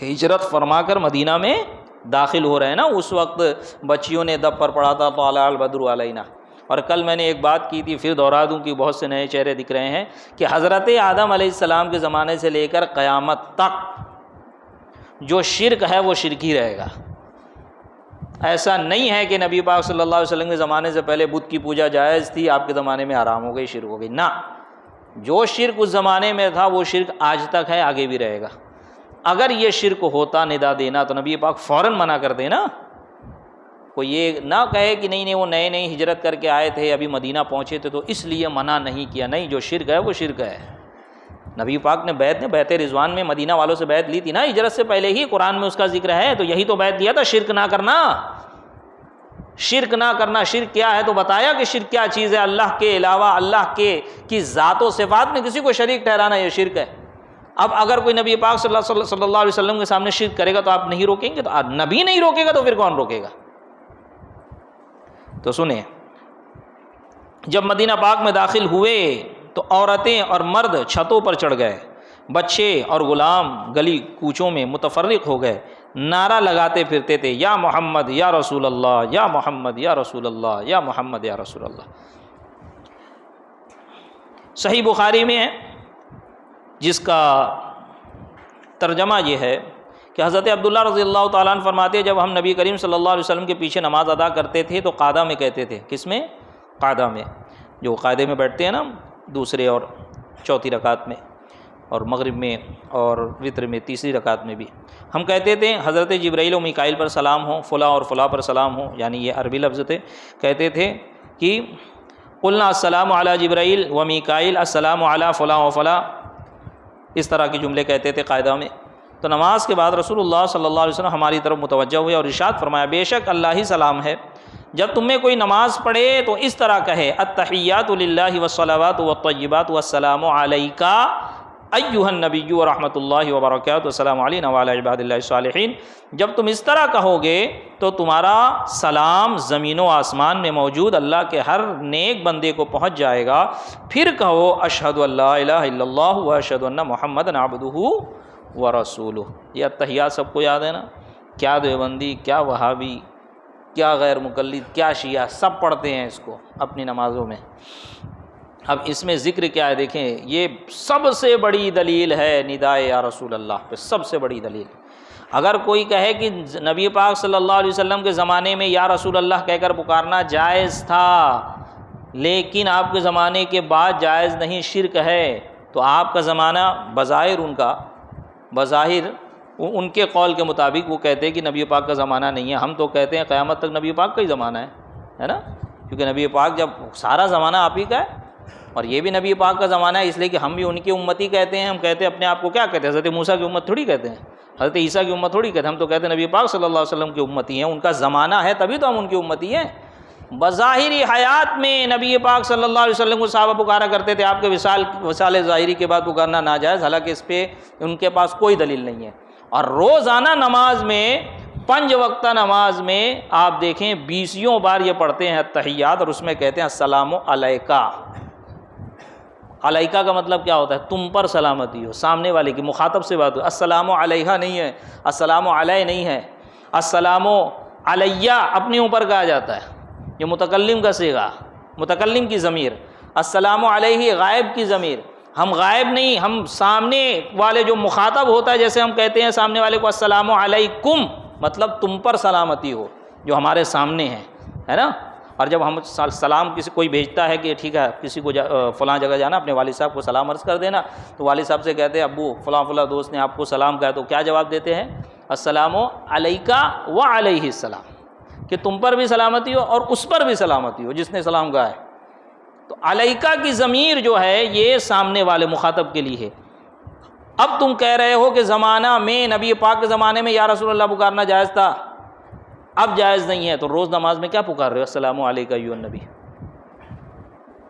ہجرت فرما کر مدینہ میں داخل ہو رہے ہیں نا، اس وقت بچیوں نے دب پر پڑھا تھا طلع البدر علینا، اور کل میں نے ایک بات کی تھی، پھر دوہرا دوں کہ بہت سے نئے چہرے دکھ رہے ہیں، کہ حضرت آدم علیہ السلام کے زمانے سے لے کر قیامت تک جو شرک ہے وہ شرک ہی رہے گا۔ ایسا نہیں ہے کہ نبی پاک صلی اللہ علیہ وسلم کے زمانے سے پہلے بت کی پوجا جائز تھی، آپ کے زمانے میں حرام ہو گئی، شرک ہو گئی، نہ، جو شرک اس زمانے میں تھا وہ شرک آج تک ہے، آگے بھی رہے گا۔ اگر یہ شرک ہوتا ندا دینا تو نبی پاک فوراً منع کر دینا، کوئی یہ نہ کہے کہ نہیں وہ نئے نئے ہجرت کر کے آئے تھے، ابھی مدینہ پہنچے تھے تو اس لیے منع نہیں کیا، نہیں، جو شرک ہے وہ شرک ہے۔ نبی پاک نے بیعت رضوان میں مدینہ والوں سے بیعت لی تھی نا، ہجرت سے پہلے ہی، قرآن میں اس کا ذکر ہے، تو یہی تو بیعت لیا تھا، شرک نہ کرنا، شرک نہ کرنا۔ شرک کیا ہے تو بتایا کہ شرک کیا چیز ہے، اللہ کے علاوہ اللہ کی ذات و صفات میں کسی کو شریک ٹھہرانا، یہ شرک ہے۔ اب اگر کوئی نبی پاک صلی اللہ علیہ وسلم کے سامنے شرک کرے گا تو آپ نہیں روکیں گے؟ تو نبی نہیں روکے گا تو پھر کون روکے گا؟ تو سنیں، جب مدینہ پاک میں داخل ہوئے تو عورتیں اور مرد چھتوں پر چڑھ گئے، بچے اور غلام گلی کوچوں میں متفرق ہو گئے، نعرہ لگاتے پھرتے تھے، یا محمد یا رسول اللہ، یا محمد یا رسول اللہ، یا محمد یا رسول اللہ۔ صحیح بخاری میں ہے، جس کا ترجمہ یہ ہے کہ حضرت عبداللہ رضی اللہ تعالیٰ عنہ فرماتے ہیں، جب ہم نبی کریم صلی اللہ علیہ وسلم کے پیچھے نماز ادا کرتے تھے تو قعدہ میں کہتے تھے، کس میں؟ قعدہ میں، جو قاعدے میں بیٹھتے ہیں نا دوسرے اور چوتھی رکعت میں، اور مغرب میں اور وتر میں تیسری رکعت میں بھی، ہم کہتے تھے حضرت جبرائیل و میکائیل پر سلام ہو، فلاں اور فلاں پر سلام ہو، یعنی یہ عربی لفظ تھے، کہتے تھے کہ قلنا السلام علی جبرائیل و میکائیل السلام علی فلاں و فلاں، اس طرح کے جملے کہتے تھے قاعدہ میں۔ تو نماز کے بعد رسول اللہ صلی اللہ علیہ وسلم ہماری طرف متوجہ ہوئے اور ارشاد فرمایا، بے شک اللہ ہی سلام ہے، جب تم میں کوئی نماز پڑھے تو اس طرح کہے، التحیات للہ والصلوات والطیبات والسلام علیک ایھا النبی ورحمۃ اللہ وبرکاتہ السلام علینا وعلی عباد اللہ الصالحین۔ جب تم اس طرح کہو گے تو تمہارا سلام زمین و آسمان میں موجود اللہ کے ہر نیک بندے کو پہنچ جائے گا۔ پھر کہو، اشہد ان لا الہ الا اللہ واشہد ان محمدا عبدہ ورسولہ۔ یہ التحیات سب کو یاد ہے نا؟ کیا دیوبندی، کیا وہابی، کیا غیر مقلد، کیا شیعہ، سب پڑھتے ہیں اس کو اپنی نمازوں میں۔ اب اس میں ذکر کیا ہے دیکھیں، یہ سب سے بڑی دلیل ہے ندائے یا رسول اللہ پہ، سب سے بڑی دلیل۔ اگر کوئی کہے کہ نبی پاک صلی اللہ علیہ وسلم کے زمانے میں یا رسول اللہ کہہ کر پکارنا جائز تھا، لیکن آپ کے زمانے کے بعد جائز نہیں، شرک ہے، تو آپ کا زمانہ بظاہر ان کے قول کے مطابق وہ کہتے ہیں کہ نبی پاک کا زمانہ نہیں ہے، ہم تو کہتے ہیں قیامت تک نبی پاک کا ہی زمانہ ہے نا، کیونکہ نبی پاک جب سارا زمانہ آپ ہی کا ہے، اور یہ بھی نبی پاک کا زمانہ ہے، اس لیے کہ ہم بھی ان کی امتی کہتے ہیں۔ ہم کہتے ہیں اپنے آپ کو کیا کہتے ہیں؟ حضرت موسیٰ کی امت تھوڑی کہتے ہیں، حضرت عیسیٰ کی امت تھوڑی کہتے ہیں، ہم تو کہتے ہیں نبی پاک صلی اللہ علیہ وسلم کی امتی ہیں، ان کا زمانہ ہے تبھی تو ہم ان کی امتی ہیں۔ بظاہری حیات میں نبی پاک صلی اللہ علیہ وسلم کو صحابہ پکارا کرتے تھے، آپ کے وصال ظاہری کے بعد پکارنا ناجائز، حالانکہ اس پہ ان کے پاس کوئی دلیل نہیں ہے۔ اور روزانہ نماز میں، 5 وقتہ نماز میں آپ دیکھیں 20 بار یہ پڑھتے ہیں التحیات، اور اس میں کہتے ہیں السلام علیکہ۔ علیکہ کا مطلب کیا ہوتا ہے؟ تم پر سلامتی ہو، سامنے والے کی، مخاطب سے بات ہو۔ السلام علیہ نہیں ہے، السلام علیہ نہیں ہے، السلام علیہ اپنے اوپر کہا جاتا ہے، یہ متکلم کا صیغہ، متکلم کی ضمیر، السلام علیہ غائب کی ضمیر، ہم غائب نہیں، ہم سامنے والے جو مخاطب ہوتا ہے، جیسے ہم کہتے ہیں سامنے والے کو السلام علیکم، مطلب تم پر سلامتی ہو جو ہمارے سامنے ہے نا۔ اور جب ہم سلام کسی کوئی بھیجتا ہے کہ ٹھیک ہے کسی کو فلاں جگہ جانا، اپنے والد صاحب کو سلام عرض کر دینا، تو والد صاحب سے کہتے ہیں ابو فلاں فلاں دوست نے آپ کو سلام کہا، تو کیا جواب دیتے ہیں؟ السلام علیکہ وعلیہ السلام، کہ تم پر بھی سلامتی ہو اور اس پر بھی سلامتی ہو جس نے سلام کہا ہے۔ تو علیکہ کی ضمیر جو ہے یہ سامنے والے مخاطب کے لیے ہے۔ اب تم کہہ رہے ہو کہ زمانہ میں، نبی پاک کے زمانے میں یا رسول اللہ پکارنا جائز تھا، اب جائز نہیں ہے، تو روز نماز میں کیا پکار رہے ہو؟ السلام علیکہ ایھا النبی۔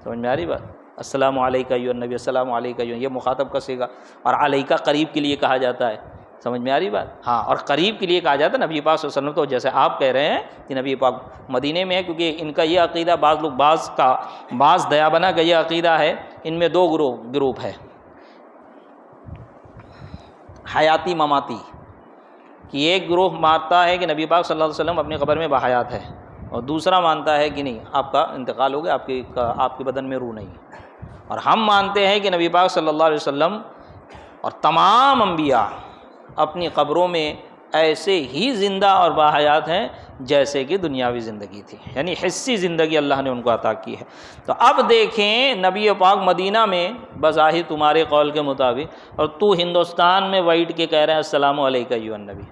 سمجھ میں آ رہی بات؟ السلام علیکہ ایھا النبی، السلام علیکہ ایھا، یہ مخاطب کا صیغہ، اور علیکہ قریب کے لیے کہا جاتا ہے۔ سمجھ میں آ رہی بات؟ ہاں، اور قریب کے لیے کہا جاتا ہے نبی پاک صلی اللہ علیہ وسلم، تو جیسے آپ کہہ رہے ہیں کہ نبی پاک مدینے میں ہے، کیونکہ ان کا یہ عقیدہ، بعض دیابنا کا یہ عقیدہ ہے، ان میں 2 گروپ ہے، حیاتی مماتی، کہ ایک گروہ مانتا ہے کہ نبی پاک صلی اللہ علیہ وسلم اپنی قبر میں باحیات ہے، اور دوسرا مانتا ہے کہ نہیں آپ کا انتقال ہو گیا، آپ کے بدن میں روح نہیں ہے۔ اور ہم مانتے ہیں کہ نبی پاک صلی اللہ علیہ وسلم اور تمام انبیاء اپنی قبروں میں ایسے ہی زندہ اور باحیات ہیں جیسے کہ دنیاوی زندگی تھی، یعنی حسی زندگی اللہ نے ان کو عطا کی ہے۔ تو اب دیکھیں نبی پاک مدینہ میں بظاہر تمہارے قول کے مطابق، اور تو ہندوستان میں بیٹھ کے کہہ رہے ہیں السلام علیکہ ایھا النبی۔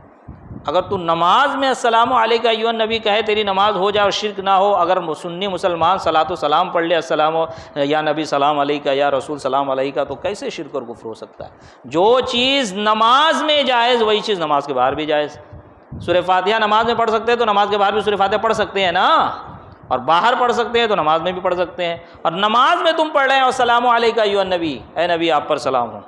اگر تو نماز میں السلام علیکہ ایھا النبی کہے تیری نماز ہو جائے اور شرک نہ ہو، اگر سنی مسلمان صلاۃ و سلام پڑھ لے السلام یا نبی سلام علیکہ یا رسول سلام علیکہ، تو کیسے شرک اور کفر ہو سکتا ہے؟ جو چیز نماز میں جائز وہی چیز نماز کے باہر بھی جائز۔ سورہ فاتحہ نماز میں پڑھ سکتے ہیں تو نماز کے باہر بھی سورہ فاتحہ پڑھ سکتے ہیں نا، اور باہر پڑھ سکتے ہیں تو نماز میں بھی پڑھ سکتے ہیں۔ اور نماز میں تم پڑھ رہے ہیں السلام علیکہ ایھا النبی، اے نبی آپ پر سلام ہو۔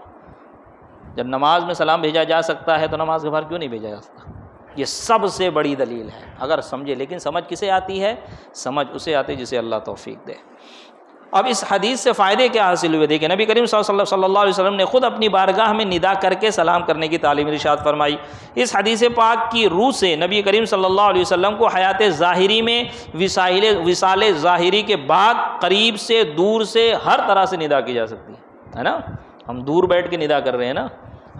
جب نماز میں سلام بھیجا جا سکتا ہے تو نماز کے باہر کیوں نہیں بھیجا جا سکتا؟ یہ سب سے بڑی دلیل ہے اگر سمجھے۔ لیکن سمجھ کسے آتی ہے؟ سمجھ اسے آتی ہے جسے اللہ توفیق دے۔ اب اس حدیث سے فائدے کیا حاصل ہوئے؟ دیکھیں نبی کریم صلی اللہ علیہ وسلم نے خود اپنی بارگاہ میں ندا کر کے سلام کرنے کی تعلیم ارشاد فرمائی۔ اس حدیث پاک کی روح سے نبی کریم صلی اللہ علیہ وسلم کو حیات ظاہری میں وصال ظاہری کے بعد قریب سے دور سے ہر طرح سے ندا کی جا سکتی ہے نا۔ ہم دور بیٹھ کے ندا کر رہے ہیں نا،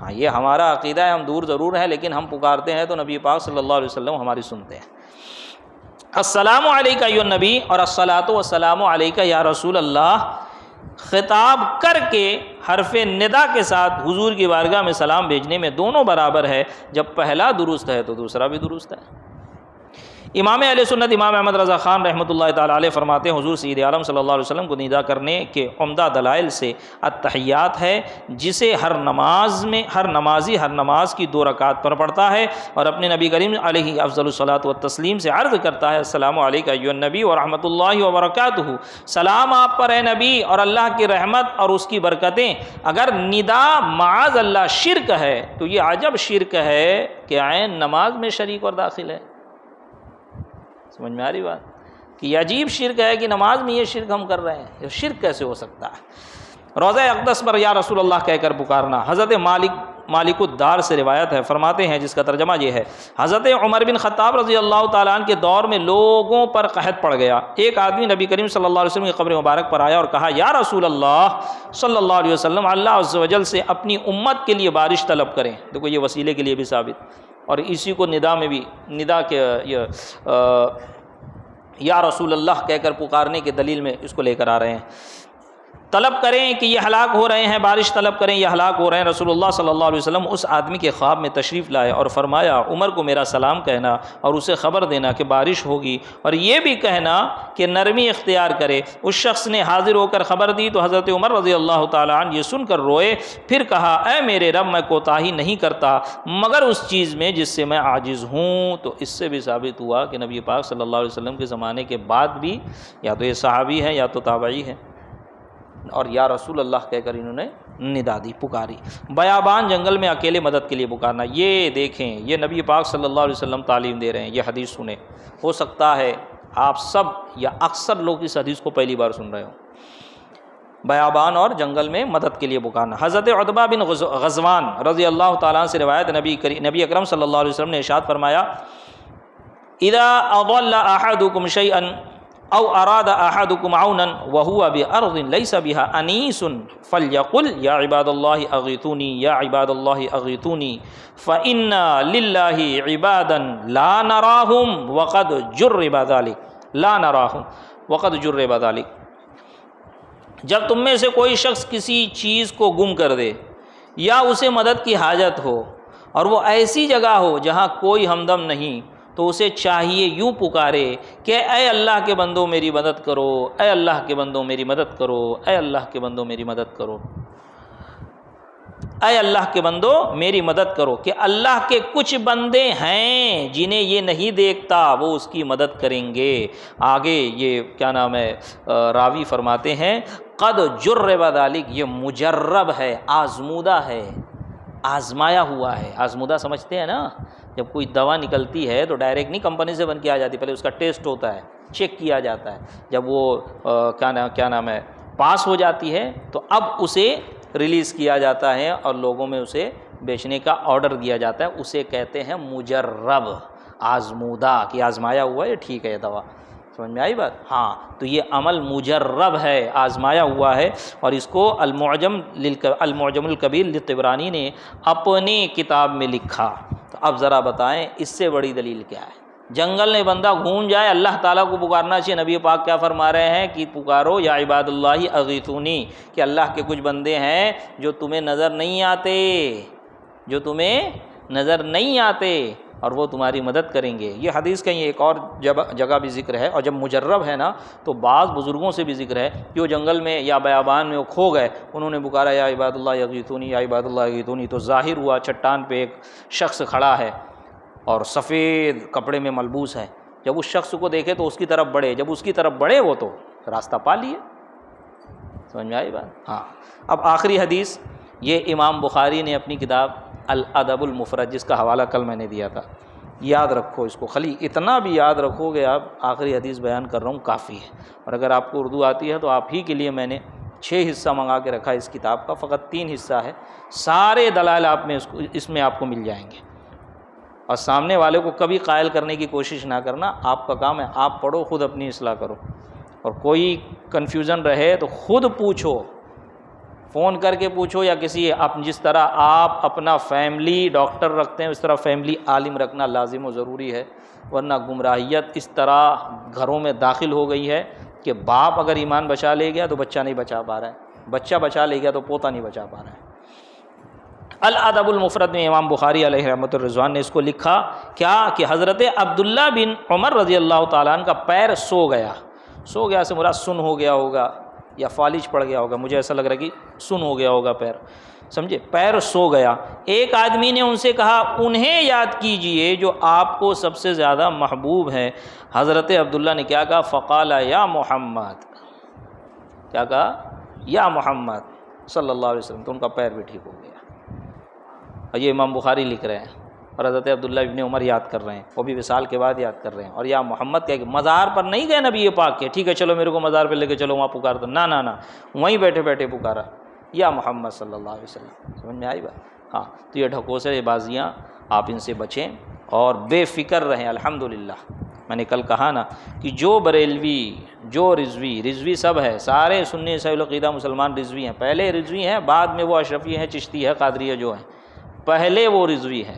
ہاں یہ ہمارا عقیدہ ہے، ہم دور ضرور ہیں لیکن ہم پکارتے ہیں تو نبی پاک صلی اللہ علیہ وسلم ہماری سنتے ہیں۔ السلام علیکہ ایھا النبی اور الصلاۃ والسلام علیکہ یا رسول اللہ خطاب کر کے حرف ندا کے ساتھ حضور کی بارگاہ میں سلام بھیجنے میں دونوں برابر ہے۔ جب پہلا درست ہے تو دوسرا بھی درست ہے۔ امام اہل سنت امام احمد رضا خان رحمۃ اللہ تعالیٰ علیہ فرماتے ہیں حضور سید عالم صلی اللہ علیہ وسلم کو ندا کرنے کے عمدہ دلائل سے التحیات ہے، جسے ہر نمازی ہر نماز کی 2 رکعت پر پڑھتا ہے اور اپنے نبی کریم علیہ افضل الصلاۃ والتسلیم سے عرض کرتا ہے السلام علیکہ ایھا النبی ورحمۃ اللہ وبرکاتہ، سلام آپ پر اے نبی اور اللہ کی رحمت اور اس کی برکتیں۔ اگر ندا معاذ اللہ شرک ہے تو یہ عجب شرک ہے کہ عین نماز میں شریک اور داخل ہے۔ سمجھ میں آ رہی بات کہ یہ عجیب شرک ہے کہ نماز میں یہ شرک ہم کر رہے ہیں، یہ شرک کیسے ہو سکتا ہے؟ روضہ اقدس پر یا رسول اللہ کہہ کر پکارنا۔ حضرت مالک الدار سے روایت ہے، فرماتے ہیں جس کا ترجمہ یہ ہے، حضرت عمر بن خطاب رضی اللہ تعالیٰ عنہ کے دور میں لوگوں پر قحط پڑ گیا۔ ایک آدمی نبی کریم صلی اللہ علیہ وسلم کی قبر مبارک پر آیا اور کہا یا رسول اللہ صلی اللہ علیہ وسلم، اللہ عز و جل سے اپنی امت کے لیے بارش طلب کریں۔ دیکھو یہ وسیلے کے لیے بھی ثابت، اور اسی کو ندا میں بھی ندا کے یا رسول اللہ کہہ کر پکارنے کے دلیل میں اس کو لے کر آ رہے ہیں۔ طلب کریں کہ یہ ہلاک ہو رہے ہیں، بارش طلب کریں یہ ہلاک ہو رہے ہیں۔ رسول اللہ صلی اللہ علیہ وسلم اس آدمی کے خواب میں تشریف لائے اور فرمایا عمر کو میرا سلام کہنا اور اسے خبر دینا کہ بارش ہوگی، اور یہ بھی کہنا کہ نرمی اختیار کرے۔ اس شخص نے حاضر ہو کر خبر دی تو حضرت عمر رضی اللہ تعالیٰ عنہ یہ سن کر روئے، پھر کہا اے میرے رب میں کوتاہی نہیں کرتا مگر اس چیز میں جس سے میں عاجز ہوں۔ تو اس سے بھی ثابت ہوا کہ نبی پاک صلی اللہ علیہ وسلم کے زمانے کے بعد بھی یا تو یہ صحابی ہیں یا تو تابعی ہیں، اور یا رسول اللہ کہہ کر انہوں نے ندا دی، پکاری۔ بیابان جنگل میں اکیلے مدد کے لیے پکارنا، یہ دیکھیں یہ نبی پاک صلی اللہ علیہ وسلم تعلیم دے رہے ہیں، یہ حدیث سنیں۔ ہو سکتا ہے آپ سب یا اکثر لوگ اس حدیث کو پہلی بار سن رہے ہوں۔ بیابان اور جنگل میں مدد کے لیے پکارنا۔ حضرت عتبہ بن غزوان رضی اللہ تعالیٰ عنہ سے روایت، نبی اکرم صلی اللہ علیہ وسلم نے ارشاد فرمایا اذا اضل احدکم شیئا او اراد احدکم عونا وهو بارض ليس بها انیس فلیقل یا عباد اللہ اغیثونی یا عباد اللہ اغیثونی فان للہ عبادا لا نراہم وقد جرب ذلك لا نراہم وقد جرب ذلك۔ جب تم میں سے کوئی شخص کسی چیز کو گم کر دے یا اسے مدد کی حاجت ہو اور وہ ایسی جگہ ہو جہاں کوئی ہمدم نہیں، تو اسے چاہیے یوں پکارے کہ اے اللہ کے بندوں میری مدد کرو، اے اللہ کے بندوں میری مدد کرو، اے اللہ کے بندوں میری مدد کرو، اے اللہ کے بندوں میری مدد کرو۔ کہ اللہ کے کچھ بندے ہیں جنہیں یہ نہیں دیکھتا وہ اس کی مدد کریں گے۔ آگے یہ کیا نام ہے راوی فرماتے ہیں قد جرب ذلک، یہ مجرب ہے، آزمودہ ہے، آزمایا ہوا ہے۔ آزمودہ سمجھتے ہیں نا، جب کوئی دوا نکلتی ہے تو ڈائریکٹ نہیں کمپنی سے بن کے آ جاتی، پہلے اس کا ٹیسٹ ہوتا ہے، چیک کیا جاتا ہے، جب وہ کیا نام ہے پاس ہو جاتی ہے تو اب اسے ریلیز کیا جاتا ہے اور لوگوں میں اسے بیچنے کا آرڈر دیا جاتا ہے، اسے کہتے ہیں مجرب، آزمودہ، کہ آزمایا ہوا ہے ٹھیک ہے یہ دوا۔ سمجھ میں آئی بات؟ ہاں، تو یہ عمل مجرب ہے، آزمایا ہوا ہے، اور اس کو المعجم الکبیر للطبرانی نے اپنی کتاب میں لکھا۔ تو اب ذرا بتائیں اس سے بڑی دلیل کیا ہے؟ جنگل میں بندہ گھوم جائے، اللہ تعالیٰ کو پکارنا چاہیے۔ نبی پاک کیا فرما رہے ہیں کہ پکارو یا عباد اللہ اغیثونی، کہ اللہ کے کچھ بندے ہیں جو تمہیں نظر نہیں آتے، جو تمہیں نظر نہیں آتے، اور وہ تمہاری مدد کریں گے۔ یہ حدیث کہیں ایک اور جگہ بھی ذکر ہے، اور جب مجرب ہے نا تو بعض بزرگوں سے بھی ذکر ہے جو جنگل میں یا بیابان میں وہ کھو گئے، انہوں نے پکارا یا عباد اللہ اغیثونی یا عباد اللہ اغیثونی، تو ظاہر ہوا چٹان پہ ایک شخص کھڑا ہے اور سفید کپڑے میں ملبوس ہے۔ جب اس شخص کو دیکھے تو اس کی طرف بڑھے، جب اس کی طرف بڑھے وہ تو راستہ پا لیے۔ سمجھ میں آئی بات؟ ہاں۔ اب آخری حدیث یہ امام بخاری نے اپنی کتاب الادب المفرد، جس کا حوالہ کل میں نے دیا تھا، یاد رکھو اس کو، خالی اتنا بھی یاد رکھو گے آپ، آخری حدیث بیان کر رہا ہوں کافی ہے۔ اور اگر آپ کو اردو آتی ہے تو آپ ہی کے لیے میں نے 6 حصہ منگا کے رکھا ہے اس کتاب کا، فقط 3 حصہ ہے، سارے دلائل آپ میں اس میں آپ کو مل جائیں گے۔ اور سامنے والے کو کبھی قائل کرنے کی کوشش نہ کرنا، آپ کا کام ہے آپ پڑھو، خود اپنی اصلاح کرو، اور کوئی کنفیوژن رہے تو خود پوچھو، فون کر کے پوچھو، یا کسی جس طرح آپ اپنا فیملی ڈاکٹر رکھتے ہیں اس طرح فیملی عالم رکھنا لازم و ضروری ہے، ورنہ گمراہیت اس طرح گھروں میں داخل ہو گئی ہے کہ باپ اگر ایمان بچا لے گیا تو بچہ نہیں بچا پا رہا ہے، بچہ بچا لے گیا تو پوتا نہیں بچا پا رہا ہے۔ الادب المفرد میں امام بخاری علیہ رحمۃ الرضوان نے اس کو لکھا کیا کہ حضرت عبداللہ بن عمر رضی اللہ تعالیٰ عنہ کا پیر سو گیا سے مراد سن ہو گیا ہوگا یا فالج پڑ گیا ہوگا، مجھے ایسا لگ رہا ہے کہ سن ہو گیا ہوگا پیر، سمجھے، پیر سو گیا۔ ایک آدمی نے ان سے کہا انہیں یاد کیجئے جو آپ کو سب سے زیادہ محبوب ہے۔ حضرت عبداللہ نے کیا کہا؟ فقال یا محمد، کیا کہا؟ یا محمد صلی اللہ علیہ وسلم، تو ان کا پیر بھی ٹھیک ہو گیا۔ اور یہ امام بخاری لکھ رہے ہیں اور حضرت عبداللہ ابن عمر یاد کر رہے ہیں، وہ بھی وصال کے بعد یاد کر رہے ہیں۔ اور یا محمد کہہ کہ مزار پر نہیں گئے نبی پاک کے، ٹھیک ہے چلو میرے کو مزار پہ لے کے چلو وہاں پکار دو، نہ وہیں بیٹھے بیٹھے پکارا یا محمد صلی اللہ علیہ وسلم۔ سمجھ میں آئی بات؟ ہاں، تو یہ ڈھکوسلے بازیاں آپ ان سے بچیں اور بے فکر رہیں۔ الحمدللہ میں نے کل کہا نا کہ جو بریلوی، جو رضوی سب ہے، سارے سنی صحیح العقیدہ مسلمان رضوی ہیں، پہلے رضوی ہیں، بعد میں وہ اشرفی ہیں، چشتی ہے، قادریہ جو ہیں، پہلے وہ رضوی ہیں۔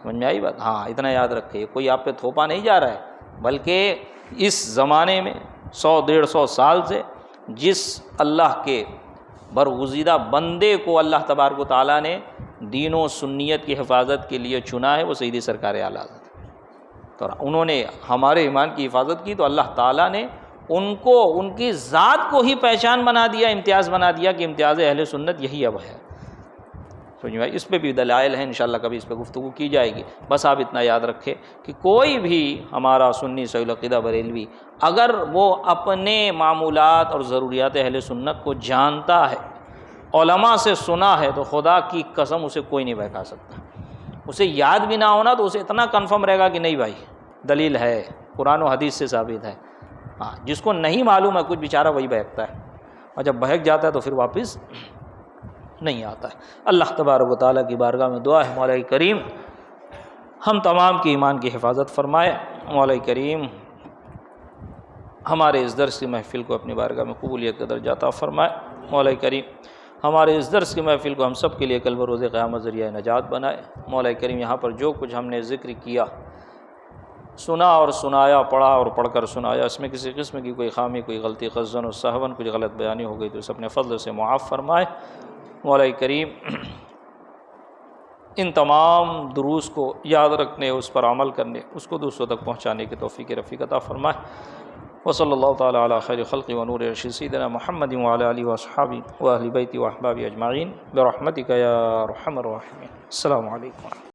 سمجھ میں آئی بات؟ ہاں، اتنا یاد رکھے، کوئی آپ پہ تھوپا نہیں جا رہا ہے، بلکہ اس زمانے میں 100-150 سال سے جس اللہ کے برگزیدہ بندے کو اللہ تبارک و تعالیٰ نے دین و سنیت کی حفاظت کے لیے چنا ہے وہ سیدی سرکار اعلیٰ حضرت۔ تو انہوں نے ہمارے ایمان کی حفاظت کی تو اللہ تعالیٰ نے ان کو، ان کی ذات کو ہی پہچان بنا دیا، امتیاز بنا دیا کہ امتیاز اہل سنت یہی اب ہے۔ سمجھ، اس پہ بھی دلائل ہیں، انشاءاللہ کبھی اس پہ گفتگو کی جائے گی۔ بس آپ اتنا یاد رکھیں کہ کوئی بھی ہمارا سنی صحیح العقیدہ بریلوی اگر وہ اپنے معمولات اور ضروریات اہل سنت کو جانتا ہے، علماء سے سنا ہے، تو خدا کی قسم اسے کوئی نہیں بہکا سکتا۔ اسے یاد بھی نہ ہونا تو اسے اتنا کنفرم رہے گا کہ نہیں بھائی دلیل ہے، قرآن و حدیث سے ثابت ہے۔ ہاں، جس کو نہیں معلوم ہے کچھ بیچارہ وہی بہکتا ہے، اور جب بہک جاتا ہے تو پھر واپس نہیں آتا ہے۔ اللہ تبارک و تعالیٰ کی بارگاہ میں دعا ہے مولا کریم ہم تمام کی ایمان کی حفاظت فرمائے، مولا کریم ہمارے اس درس کی محفل کو اپنی بارگاہ میں قبولیت کا درجہ عطا فرمائے، مولا کریم ہمارے اس درس کی محفل کو ہم سب کے لیے کل بروز قیامت ذریعہ نجات بنائے۔ مولا کریم یہاں پر جو کچھ ہم نے ذکر کیا، سنا اور سنایا، پڑھا اور پڑھ کر سنایا، اس میں کسی قسم کی کوئی خامی، کوئی غلطی، قصداً و سہواً کچھ غلط بیانی ہو گئی تو اس اپنے فضل سے معاف فرمائے۔ مولا کریم ان تمام دروس کو یاد رکھنے، اس پر عمل کرنے، اس کو دوسروں تک پہنچانے کی توفیق رفیق عطا فرمائے۔ وصلی اللہ تعالیٰ علی خیر خلق و نور عرش سیدنا محمد وعلی آلہ واصحابہ واہل بیتہ واحبابہ اجمعین برحمتک یا ارحم الراحمین۔ السلام علیکم۔